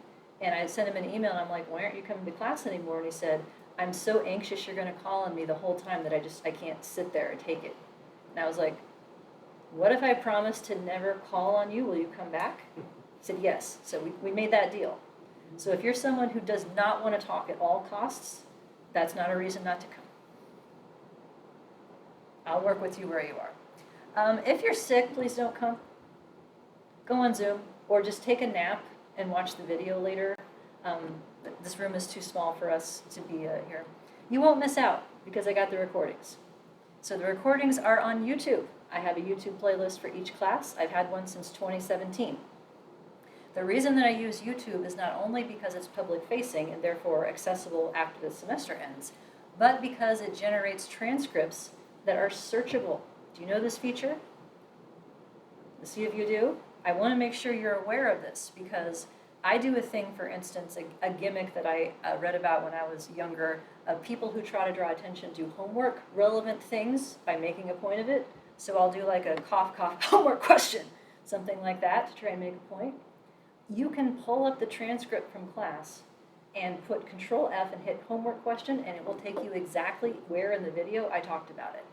and I sent him an email and I'm like, why aren't you coming to class anymore? And he said, I'm so anxious you're gonna call on me the whole time that I can't sit there and take it. And I was like, what if I promise to never call on you? Will you come back? He said, yes. So we made that deal. So if you're someone who does not want to talk at all costs, that's not a reason not to come. I'll work with you where you are. If you're sick, please don't come. Go on Zoom or just take a nap and watch the video later. This room is too small for us to be here. You won't miss out because I got the recordings. So the recordings are on YouTube. I have a YouTube playlist for each class. I've had one since 2017. The reason that I use YouTube is not only because it's public facing and therefore accessible after the semester ends, but because it generates transcripts that are searchable. Do you know this feature? Let's see if you do. I want to make sure you're aware of this because I do a thing, for instance, a gimmick that I read about when I was younger, of people who try to draw attention to homework relevant things by making a point of it. So I'll do like a cough, cough, homework question, something like that to try and make a point. You can pull up the transcript from class and put Control F and hit homework question, and it will take you exactly where in the video I talked about it.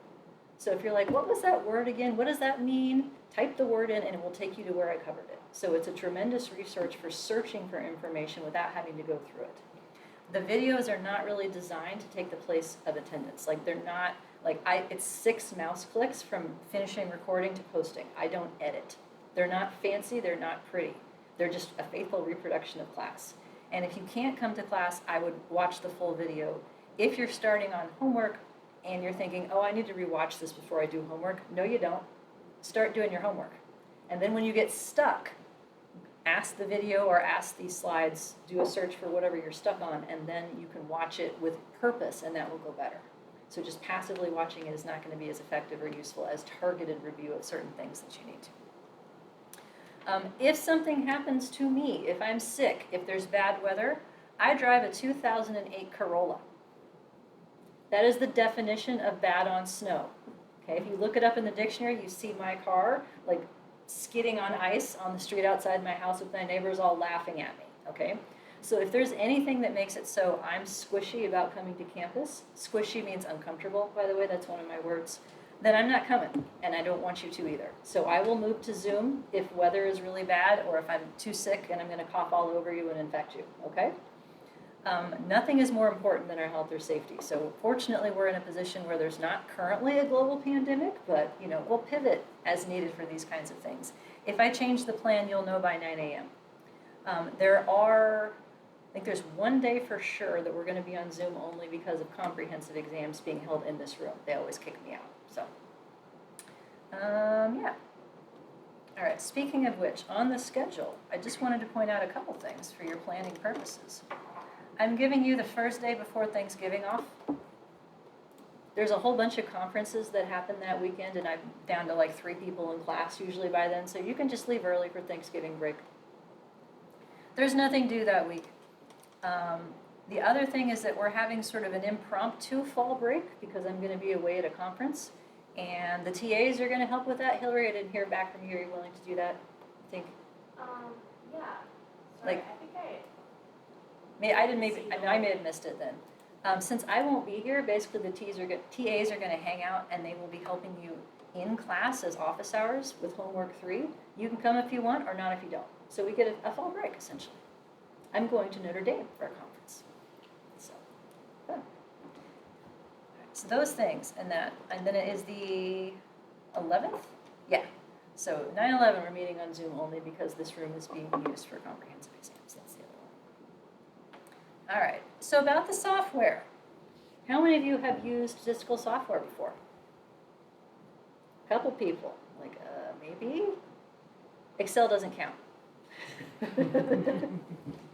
So if you're like, what was that word again? What does that mean? Type the word in and it will take you to where I covered it. So it's a tremendous research for searching for information without having to go through it. The videos are not really designed to take the place of attendance. Like they're not, it's 6 mouse clicks from finishing recording to posting. I don't edit. They're not fancy, they're not pretty. They're just a faithful reproduction of class. And if you can't come to class, I would watch the full video. If you're starting on homework and you're thinking, oh, I need to rewatch this before I do homework, no, you don't. Start doing your homework. And then when you get stuck, ask the video or ask these slides, do a search for whatever you're stuck on, and then you can watch it with purpose, and that will go better. So just passively watching it is not going to be as effective or useful as targeted review of certain things that you need to. If something happens to me, if I'm sick, if there's bad weather, I drive a 2008 Corolla. That is the definition of bad on snow. Okay, if you look it up in the dictionary, you see my car like skidding on ice on the street outside my house with my neighbors all laughing at me. Okay, so if there's anything that makes it so I'm squishy about coming to campus, squishy means uncomfortable, by the way, that's one of my words, then I'm not coming, and I don't want you to either. So I will move to Zoom if weather is really bad or if I'm too sick and I'm going to cough all over you and infect you, okay? Nothing is more important than our health or safety. So fortunately, we're in a position where there's not currently a global pandemic, but we'll pivot as needed for these kinds of things. If I change the plan, you'll know by 9 a.m. I think there's one day for sure that we're going to be on Zoom only because of comprehensive exams being held in this room. They always kick me out. So, yeah. All right, speaking of which, on the schedule, I just wanted to point out a couple things for your planning purposes. I'm giving you the first day before Thanksgiving off. There's a whole bunch of conferences that happen that weekend, and I'm down to like 3 people in class usually by then, so you can just leave early for Thanksgiving break. There's nothing due that week. The other thing is that we're having sort of an impromptu fall break because I'm going to be away at a conference, and the TAs are going to help with that. Hillary, I didn't hear back from you. Are you willing to do that? I think. Yeah. Sorry, Like- I think I may have missed it then. Since I won't be here, basically the TAs are going to hang out and they will be helping you in class as office hours with homework 3. You can come if you want or not if you don't. So we get a fall break essentially. I'm going to Notre Dame for a conference. So, yeah. So those things and then it is the 11th? Yeah. So 9/11 we're meeting on Zoom only because this room is being used for comprehensive exams. That's the other one. All right, so about the software. How many of you have used statistical software before? A couple people, maybe? Excel doesn't count.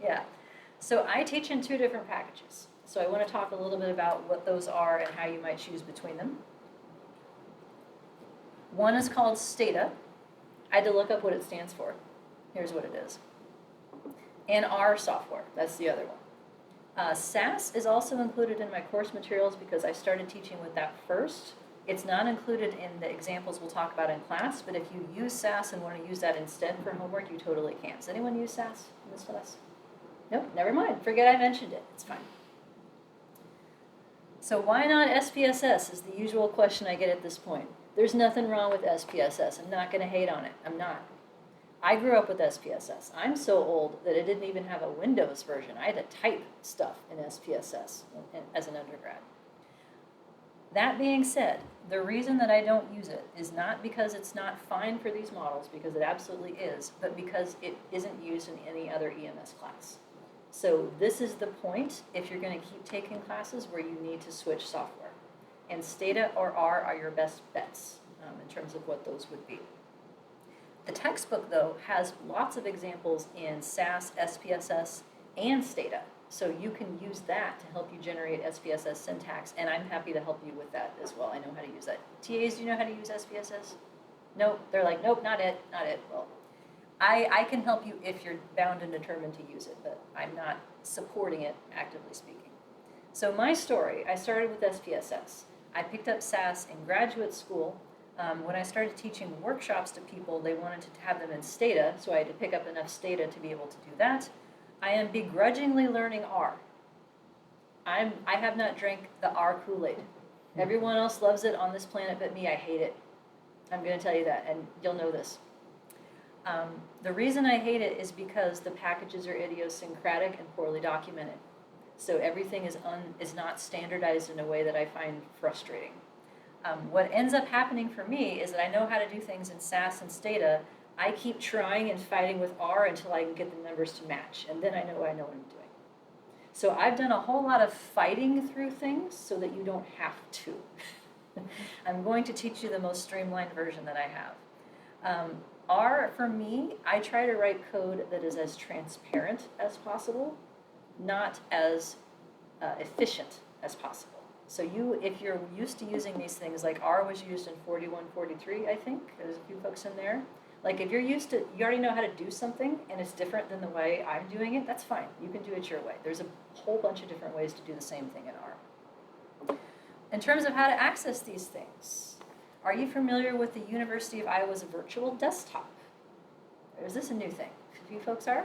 Yeah, so I teach in 2 different packages. So I want to talk a little bit about what those are and how you might choose between them. One is called Stata. I had to look up what it stands for. Here's what it is. And R software, that's the other one. SAS is also included in my course materials because I started teaching with that first. It's not included in the examples we'll talk about in class, but if you use SAS and want to use that instead for homework, you totally can. Does anyone use SAS in this class? Nope, never mind. Forget I mentioned it. It's fine. So why not SPSS is the usual question I get at this point. There's nothing wrong with SPSS. I'm not going to hate on it. I'm not. I grew up with SPSS. I'm so old that it didn't even have a Windows version. I had to type stuff in SPSS as an undergrad. That being said, the reason that I don't use it is not because it's not fine for these models, because it absolutely is, but because it isn't used in any other EMS class. So this is the point if you're going to keep taking classes where you need to switch software. And Stata or R are your best bets in terms of what those would be. The textbook, though, has lots of examples in SAS, SPSS, and Stata. So you can use that to help you generate SPSS syntax, and I'm happy to help you with that as well. I know how to use that. TAs, do you know how to use SPSS? Nope. They're like, nope, not it, not it. Well, I can help you if you're bound and determined to use it, but I'm not supporting it, actively speaking. So my story, I started with SPSS. I picked up SAS in graduate school. When I started teaching workshops to people, they wanted to have them in Stata, so I had to pick up enough Stata to be able to do that. I am begrudgingly learning R. I have not drank the R Kool-Aid. Everyone else loves it on this planet but me. I hate it. I'm going to tell you that, and you'll know this. The reason I hate it is because the packages are idiosyncratic and poorly documented. So everything is not standardized in a way that I find frustrating. What ends up happening for me is that I know how to do things in SAS and Stata. I keep trying and fighting with R until I can get the numbers to match, and then I know what I'm doing. So I've done a whole lot of fighting through things so that you don't have to. I'm going to teach you the most streamlined version that I have. R, for me, I try to write code that is as transparent as possible, not as efficient as possible. So if you're used to using these things, like R was used in 4143, I think, there's a few folks in there. Like if you're used to, you already know how to do something and it's different than the way I'm doing it, that's fine. You can do it your way. There's a whole bunch of different ways to do the same thing in R. In terms of how to access these things, are you familiar with the University of Iowa's virtual desktop? Or is this a new thing? A few folks are?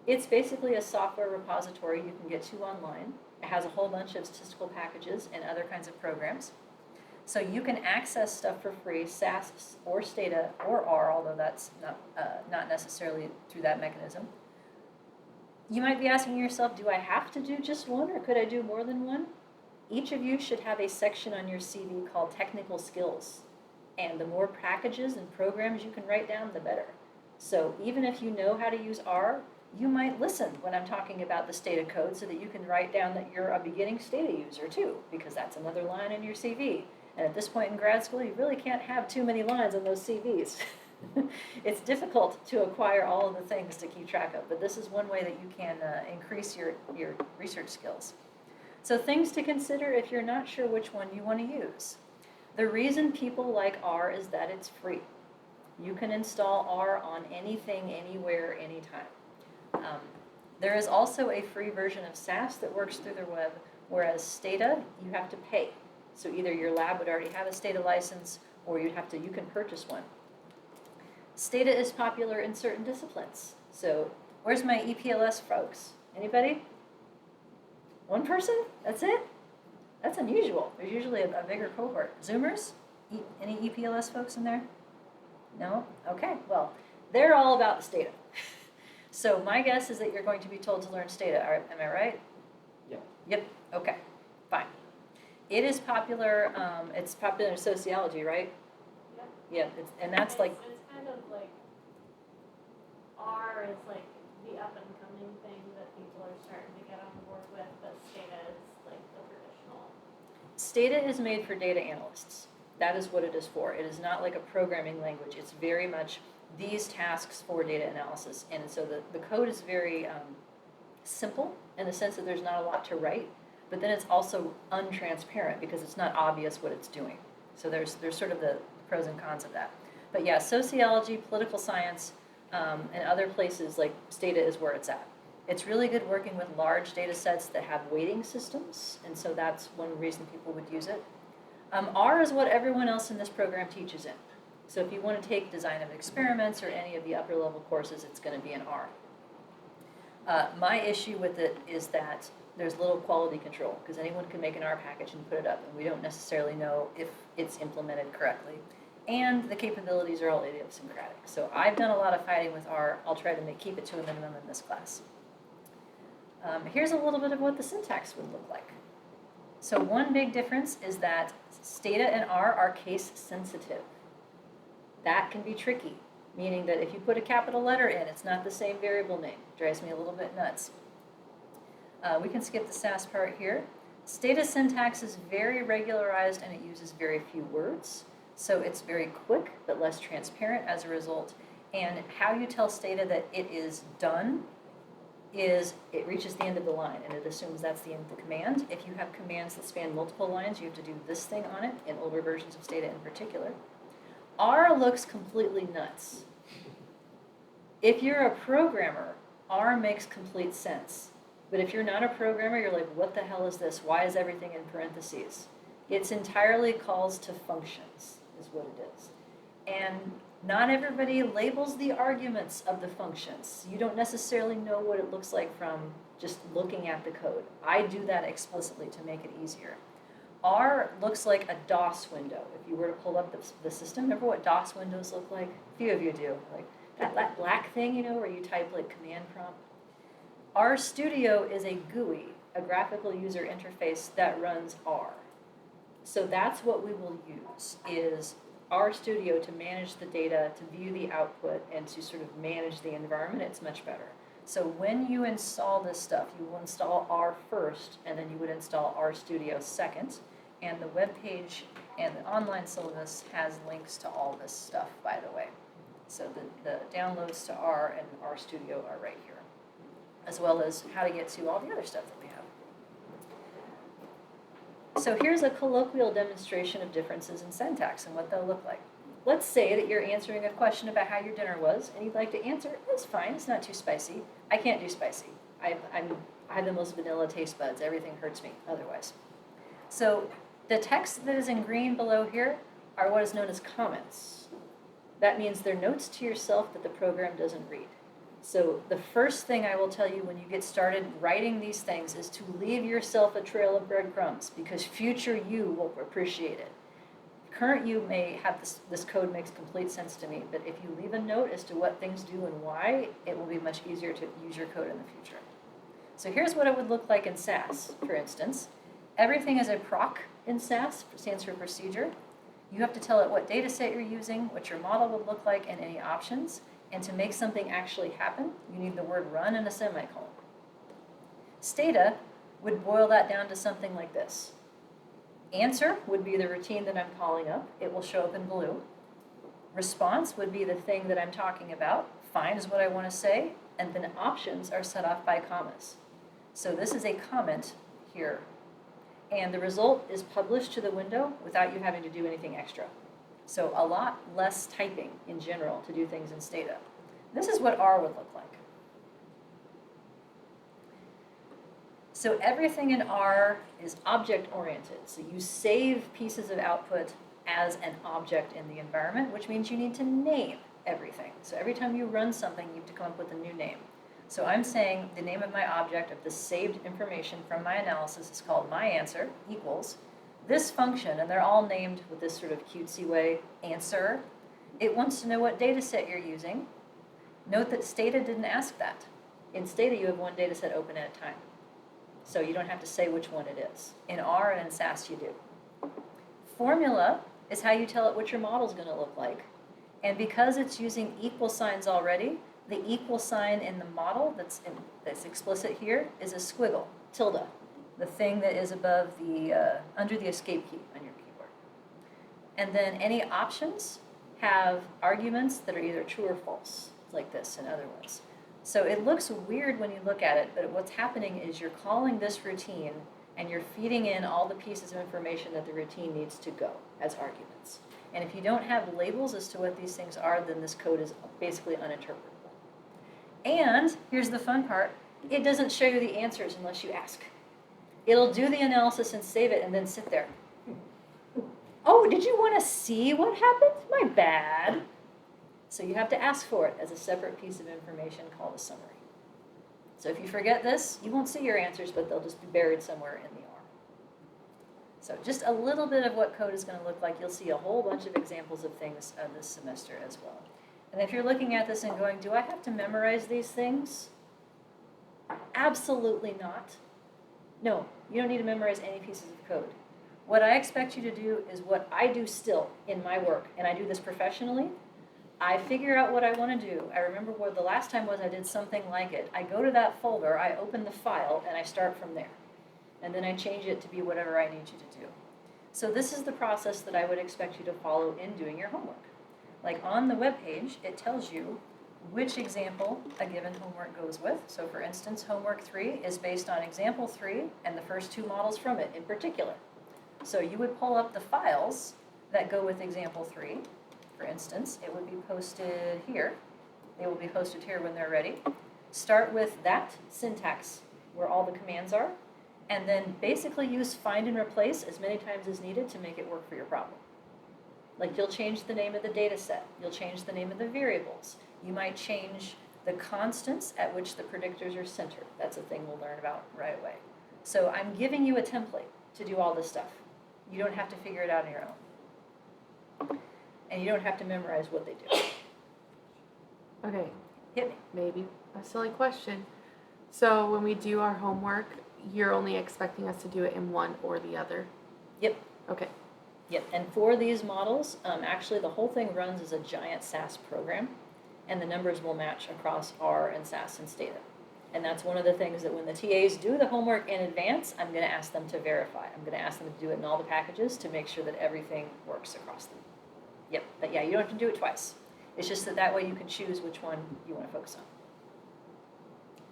It's basically a software repository you can get to online. It has a whole bunch of statistical packages and other kinds of programs. So you can access stuff for free, SAS or Stata or R, although that's not necessarily through that mechanism. You might be asking yourself, do I have to do just one or could I do more than one? Each of you should have a section on your CV called technical skills. And the more packages and programs you can write down, the better. So even if you know how to use R, you might listen when I'm talking about the Stata code so that you can write down that you're a beginning Stata user too, because that's another line in your CV. And at this point in grad school, you really can't have too many lines on those CVs. It's difficult to acquire all of the things to keep track of, but this is one way that you can increase your research skills. So things to consider if you're not sure which one you want to use. The reason people like R is that it's free. You can install R on anything, anywhere, anytime. There is also a free version of SAS that works through the web, whereas Stata, you have to pay. So either your lab would already have a Stata license, or you can purchase one. Stata is popular in certain disciplines. So where's my EPLS folks? Anybody? One person? That's it? That's unusual. There's usually a bigger cohort. Zoomers? Any EPLS folks in there? No? Okay, well, they're all about Stata. So my guess is that you're going to be told to learn Stata. Am I right? Yeah. Yep. Okay. Fine. It is popular. It's popular in sociology, right? Yeah. Yeah. And that's like. It's kind of like R is like the up and coming thing that people are starting to get on board with, but Stata is like the traditional. Stata is made for data analysts. That is what it is for. It is not like a programming language. It's very much these tasks for data analysis. And so the code is very simple in the sense that there's not a lot to write, but then it's also untransparent because it's not obvious what it's doing. So there's sort of the pros and cons of that. But yeah, sociology, political science, and other places like Stata is where it's at. It's really good working with large data sets that have weighting systems, and so that's one reason people would use it. R is what everyone else in this program teaches in. So if you want to take design of experiments or any of the upper level courses, it's going to be in R. My issue with it is that there's little quality control, because anyone can make an R package and put it up, and we don't necessarily know if it's implemented correctly. And the capabilities are all idiosyncratic. So I've done a lot of fighting with R. I'll try to keep it to a minimum in this class. Here's a little bit of what the syntax would look like. So one big difference is that Stata and R are case sensitive. That can be tricky, meaning that if you put a capital letter in, it's not the same variable name. Drives me a little bit nuts. We can skip the Sass part here. Stata syntax is very regularized and it uses very few words. So it's very quick but less transparent as a result. And how you tell Stata that it is done is it reaches the end of the line and it assumes that's the end of the command. If you have commands that span multiple lines, you have to do this thing on it, in older versions of Stata in particular. R looks completely nuts. If you're a programmer, R makes complete sense. But if you're not a programmer, you're like, what the hell is this? Why is everything in parentheses? It's entirely calls to functions, is what it is. And not everybody labels the arguments of the functions. You don't necessarily know what it looks like from just looking at the code. I do that explicitly to make it easier. R looks like a DOS window. If you were to pull up the system, remember what DOS windows look like? A few of you do. Like that black thing, you know, where you type like command prompt. RStudio is a GUI, a graphical user interface that runs R. So that's what we will use, is RStudio to manage the data, to view the output, and to sort of manage the environment. It's much better. So when you install this stuff, you will install R first, and then you would install RStudio second. And the web page and the online syllabus has links to all this stuff, by the way. So the downloads to R and RStudio are right here, as well as how to get to all the other stuff that we have. So here's a colloquial demonstration of differences in syntax and what they'll look like. Let's say that you're answering a question about how your dinner was, and you'd like to answer, it's fine, it's not too spicy. I can't do spicy. I have the most vanilla taste buds. Everything hurts me otherwise. So the text that is in green below here are what is known as comments. That means they're notes to yourself that the program doesn't read. So the first thing I will tell you when you get started writing these things is to leave yourself a trail of breadcrumbs, because future you will appreciate it. Current you may have this code makes complete sense to me, but if you leave a note as to what things do and why, it will be much easier to use your code in the future. So here's what it would look like in Sass, for instance. Everything is a proc in Sass, stands for procedure. You have to tell it what data set you're using, what your model would look like, and any options. And to make something actually happen, you need the word run and a semicolon. Stata would boil that down to something like this. Answer would be the routine that I'm calling up. It will show up in blue. Response would be the thing that I'm talking about. Find is what I want to say. And then options are set off by commas. So this is a comment here. And the result is published to the window without you having to do anything extra. So a lot less typing in general to do things in Stata. This is what R would look like. So everything in R is object-oriented. So you save pieces of output as an object in the environment, which means you need to name everything. So every time you run something, you have to come up with a new name. So I'm saying the name of my object of the saved information from my analysis is called myAnswer equals this function, and they're all named with this sort of cutesy way, answer. It wants to know what data set you're using. Note that Stata didn't ask that. In Stata, you have one data set open at a time. So you don't have to say which one it is. In R and in Sass, you do. Formula is how you tell it what your model's going to look like. And because it's using equal signs already, the equal sign in the model that's explicit here is a squiggle, tilde. The thing that is above the, under the escape key on your keyboard. And then any options have arguments that are either true or false, like this in other ones. So it looks weird when you look at it, but what's happening is you're calling this routine and you're feeding in all the pieces of information that the routine needs to go as arguments. And if you don't have labels as to what these things are, then this code is basically uninterpretable. And here's the fun part. it doesn't show you the answers unless you ask. It'll do the analysis and save it and then sit there. Oh, did you want to see what happened? My bad. So you have to ask for it as a separate piece of information called a summary. So if you forget this, you won't see your answers, but they'll just be buried somewhere in the R. So just a little bit of what code is going to look like. You'll see a whole bunch of examples of things this semester as well. And if you're looking at this and going, do I have to memorize these things? Absolutely not. No, you don't need to memorize any pieces of code. What I expect you to do is what I do still in my work, and I do this professionally. I figure out what I want to do. I remember what the last time was I did something like it. I go to that folder, I open the file, and I start from there. And then I change it to be whatever I need you to do. So this is the process that I would expect you to follow in doing your homework. Like on the web page, it tells you which example a given homework goes with. So for instance, homework 3 is based on example 3 and the first 2 models from it in particular. So you would pull up the files that go with example 3. For instance, it would be posted here. They will be posted here when they're ready. Start with that syntax where all the commands are, and then basically use find and replace as many times as needed to make it work for your problem. Like you'll change the name of the data set. You'll change the name of the variables. You might change the constants at which the predictors are centered. That's a thing we'll learn about right away. So I'm giving you a template to do all this stuff. You don't have to figure it out on your own. And you don't have to memorize what they do. Okay, Hit me. maybe a silly question. So when we do our homework, you're only expecting us to do it in one or the other? Yep. Okay. Yep, and for these models, actually the whole thing runs as a giant SAS program, and the numbers will match across R and SAS and Stata. And that's one of the things that when the TAs do the homework in advance, I'm going to ask them to verify. I'm going to ask them to do it in all the packages to make sure that everything works across them. Yep, but yeah, you don't have to do it twice. It's just that way you can choose which one you want to focus on.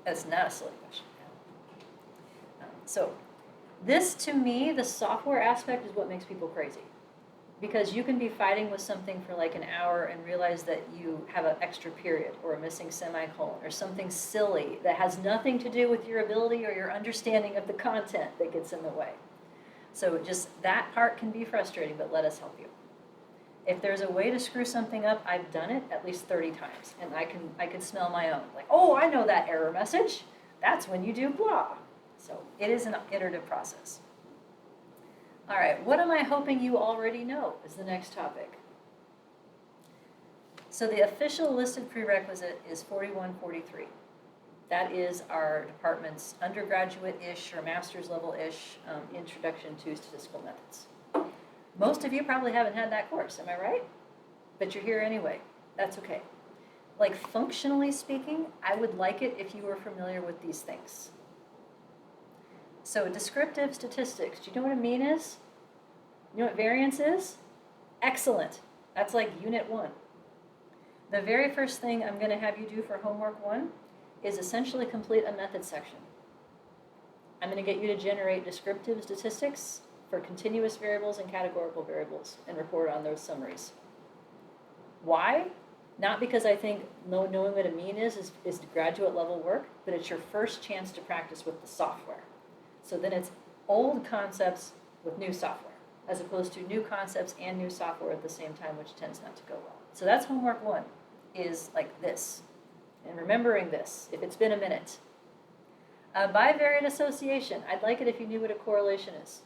That's not a silly question. So this, to me, the software aspect is what makes people crazy. Because you can be fighting with something for like an hour and realize that you have an extra period or a missing semicolon or something silly that has nothing to do with your ability or your understanding of the content that gets in the way. So just that part can be frustrating, but let us help you. If there's a way to screw something up, I've done it at least 30 times, and I can smell my own. Like, oh, I know that error message. That's when you do blah. So it is an iterative process. All right, what am I hoping you already know is the next topic. So the official listed prerequisite is 4143. That is our department's undergraduate-ish or master's level-ish introduction to statistical methods. Most of you probably haven't had that course, am I right? But you're here anyway. That's okay. Like functionally speaking, I would like it if you were familiar with these things. So descriptive statistics, do you know what a mean is? You know what variance is? Excellent. That's like unit 1. The very first thing I'm going to have you do for homework 1 is essentially complete a method section. I'm going to get you to generate descriptive statistics for continuous variables and categorical variables and report on those summaries. Why? Not because I think knowing what a mean is graduate level work, but it's your first chance to practice with the software. So then it's old concepts with new software, as opposed to new concepts and new software at the same time, which tends not to go well. So that's homework 1, is like this. And remembering this, if it's been a minute. Bivariate association, I'd like it if you knew what a correlation is.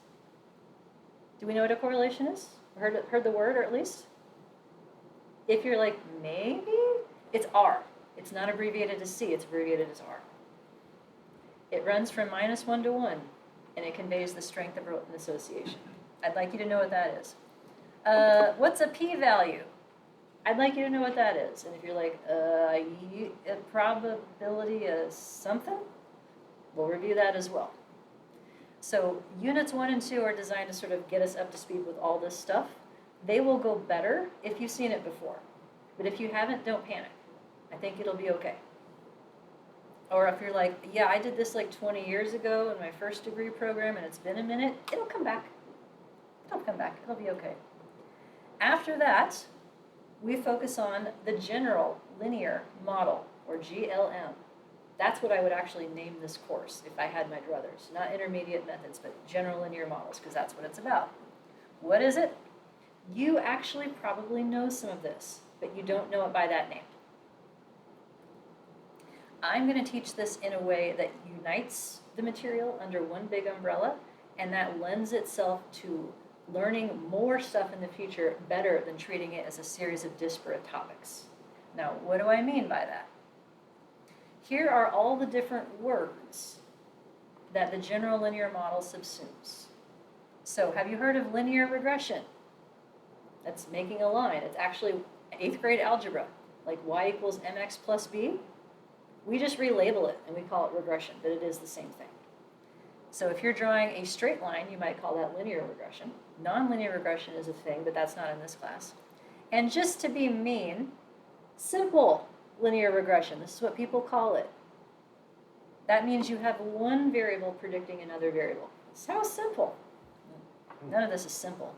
Do we know what a correlation is? Heard the word, or at least? If you're like, maybe? It's R. It's not abbreviated as C, it's abbreviated as R. It runs from -1 to 1, and it conveys the strength of an association. I'd like you to know what that is. What's a p-value? I'd like you to know what that is. And if you're like, a probability of something, we'll review that as well. So units 1 and 2 are designed to sort of get us up to speed with all this stuff. They will go better if you've seen it before. But if you haven't, don't panic. I think it'll be okay. Or if you're like, yeah, I did this like 20 years ago in my first degree program and it's been a minute, it'll come back. It'll come back. It'll be okay. After that, we focus on the general linear model, or GLM. That's what I would actually name this course if I had my druthers. Not intermediate methods, but general linear models, because that's what it's about. What is it? You actually probably know some of this, but you don't know it by that name. I'm going to teach this in a way that unites the material under one big umbrella, and that lends itself to learning more stuff in the future better than treating it as a series of disparate topics. Now, what do I mean by that? Here are all the different words that the general linear model subsumes. So, have you heard of linear regression? That's making a line. It's actually 8th grade algebra, like y equals mx plus b. We just relabel it and we call it regression, but it is the same thing. So if you're drawing a straight line, you might call that linear regression. Nonlinear regression is a thing, but that's not in this class. And just to be mean, simple linear regression, this is what people call it. That means you have one variable predicting another variable. It's how simple. None of this is simple.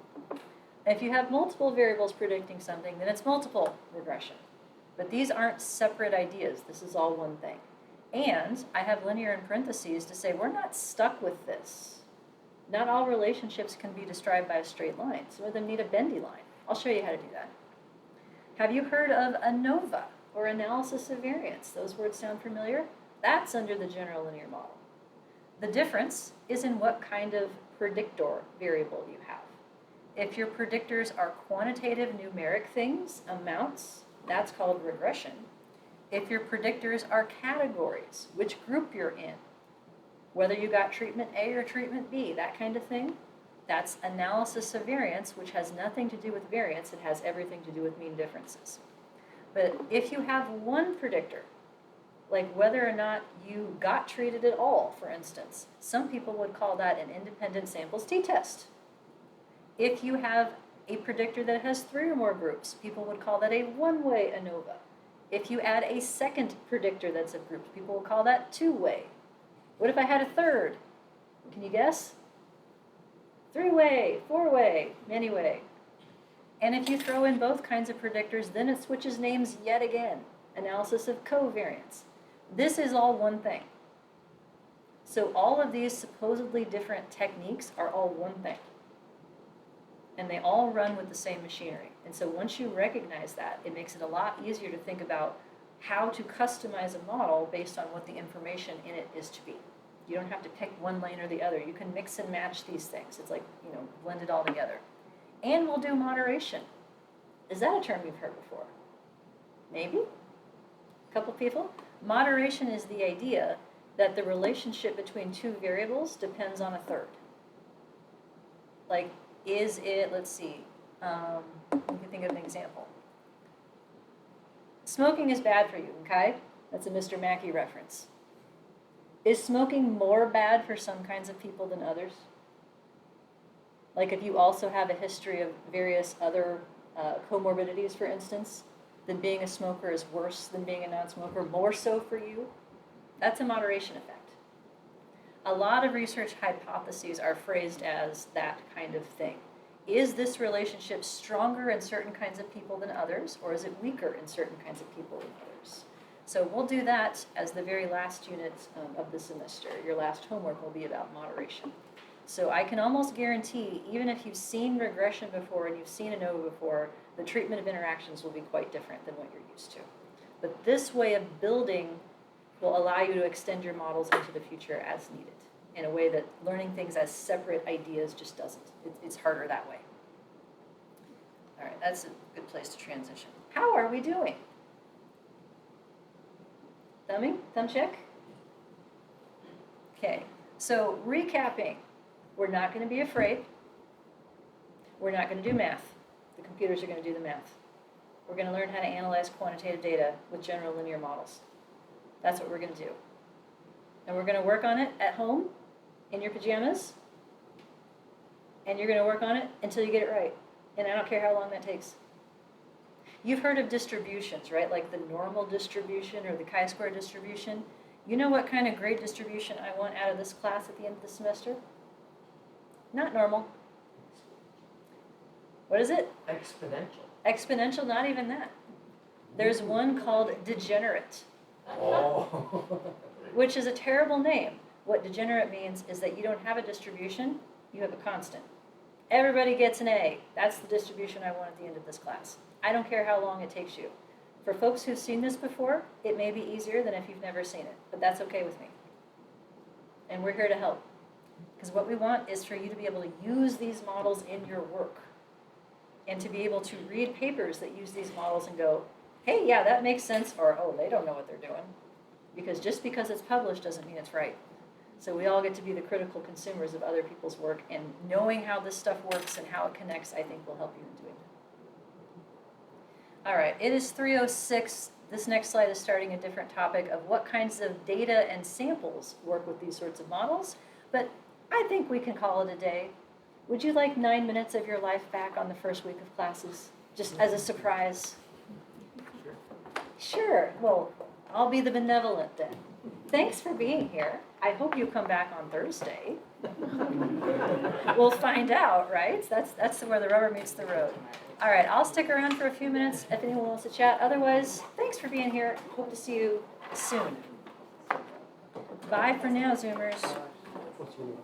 If you have multiple variables predicting something, then it's multiple regression. But these aren't separate ideas. This is all one thing. And I have linear in parentheses to say we're not stuck with this. Not all relationships can be described by a straight line. Some of them need a bendy line. I'll show you how to do that. Have you heard of ANOVA, or analysis of variance? Those words sound familiar? That's under the general linear model. The difference is in what kind of predictor variable you have. If your predictors are quantitative numeric things, amounts, that's called regression. If your predictors are categories, which group you're in, whether you got treatment A or treatment B, that kind of thing, that's analysis of variance, which has nothing to do with variance. It has everything to do with mean differences. But if you have one predictor, like whether or not you got treated at all, for instance, some people would call that an independent samples t-test. If you have a predictor that has 3 or more groups, people would call that a one-way ANOVA. If you add a second predictor that's of groups, people will call that two-way. What if I had a third? Can you guess? 3-way, 4-way, many-way. And if you throw in both kinds of predictors, then it switches names yet again. Analysis of covariance. This is all one thing. So all of these supposedly different techniques are all one thing. And they all run with the same machinery. And so once you recognize that, it makes it a lot easier to think about how to customize a model based on what the information in it is to be. You don't have to pick one lane or the other. You can mix and match these things. It's like, blend it all together. And we'll do moderation. Is that a term you've heard before? Maybe? A couple people? Moderation is the idea that the relationship between two variables depends on a third. Like, is it, let's see, you can think of an example. Smoking is bad for you, okay? That's a Mr. Mackey reference. Is smoking more bad for some kinds of people than others? Like if you also have a history of various other comorbidities, for instance, then being a smoker is worse than being a non-smoker, more so for you? That's a moderation effect. A lot of research hypotheses are phrased as that kind of thing. Is this relationship stronger in certain kinds of people than others, or is it weaker in certain kinds of people than others? So we'll do that as the very last unit of the semester. Your last homework will be about moderation. So I can almost guarantee, even if you've seen regression before and you've seen ANOVA before, the treatment of interactions will be quite different than what you're used to. But this way of building will allow you to extend your models into the future as needed, in a way that learning things as separate ideas just doesn't. It's harder that way. All right, that's a good place to transition. How are we doing? Thumbing? Thumb check? Okay, so recapping. We're not going to be afraid. We're not going to do math. The computers are going to do the math. We're going to learn how to analyze quantitative data with general linear models. That's what we're going to do. And we're going to work on it at home, in your pajamas, and you're going to work on it until you get it right. And I don't care how long that takes. You've heard of distributions, right? Like the normal distribution or the chi-square distribution. You know what kind of grade distribution I want out of this class at the end of the semester? Not normal. What is it? Exponential. Exponential, not even that. There's one called degenerate. Oh. which is a terrible name. What degenerate means is that you don't have a distribution, you have a constant. Everybody gets an A. That's the distribution I want at the end of this class. I don't care how long it takes you. For folks who've seen this before, it may be easier than if you've never seen it, but that's okay with me. And we're here to help. Because what we want is for you to be able to use these models in your work and to be able to read papers that use these models and go, hey, yeah, that makes sense, or, oh, they don't know what they're doing. Because just because it's published doesn't mean it's right. So we all get to be the critical consumers of other people's work, and knowing how this stuff works and how it connects, I think, will help you in doing that. All right, it is 3:06. This next slide is starting a different topic of what kinds of data and samples work with these sorts of models, but I think we can call it a day. Would you like 9 minutes of your life back on the first week of classes, just as a surprise? Sure. Well, I'll be the benevolent then. Thanks for being here. I hope you come back on Thursday. We'll find out, right? That's where the rubber meets the road. All right, I'll stick around for a few minutes if anyone wants to chat. Otherwise, thanks for being here. Hope to see you soon. Bye for now, Zoomers. What's your name?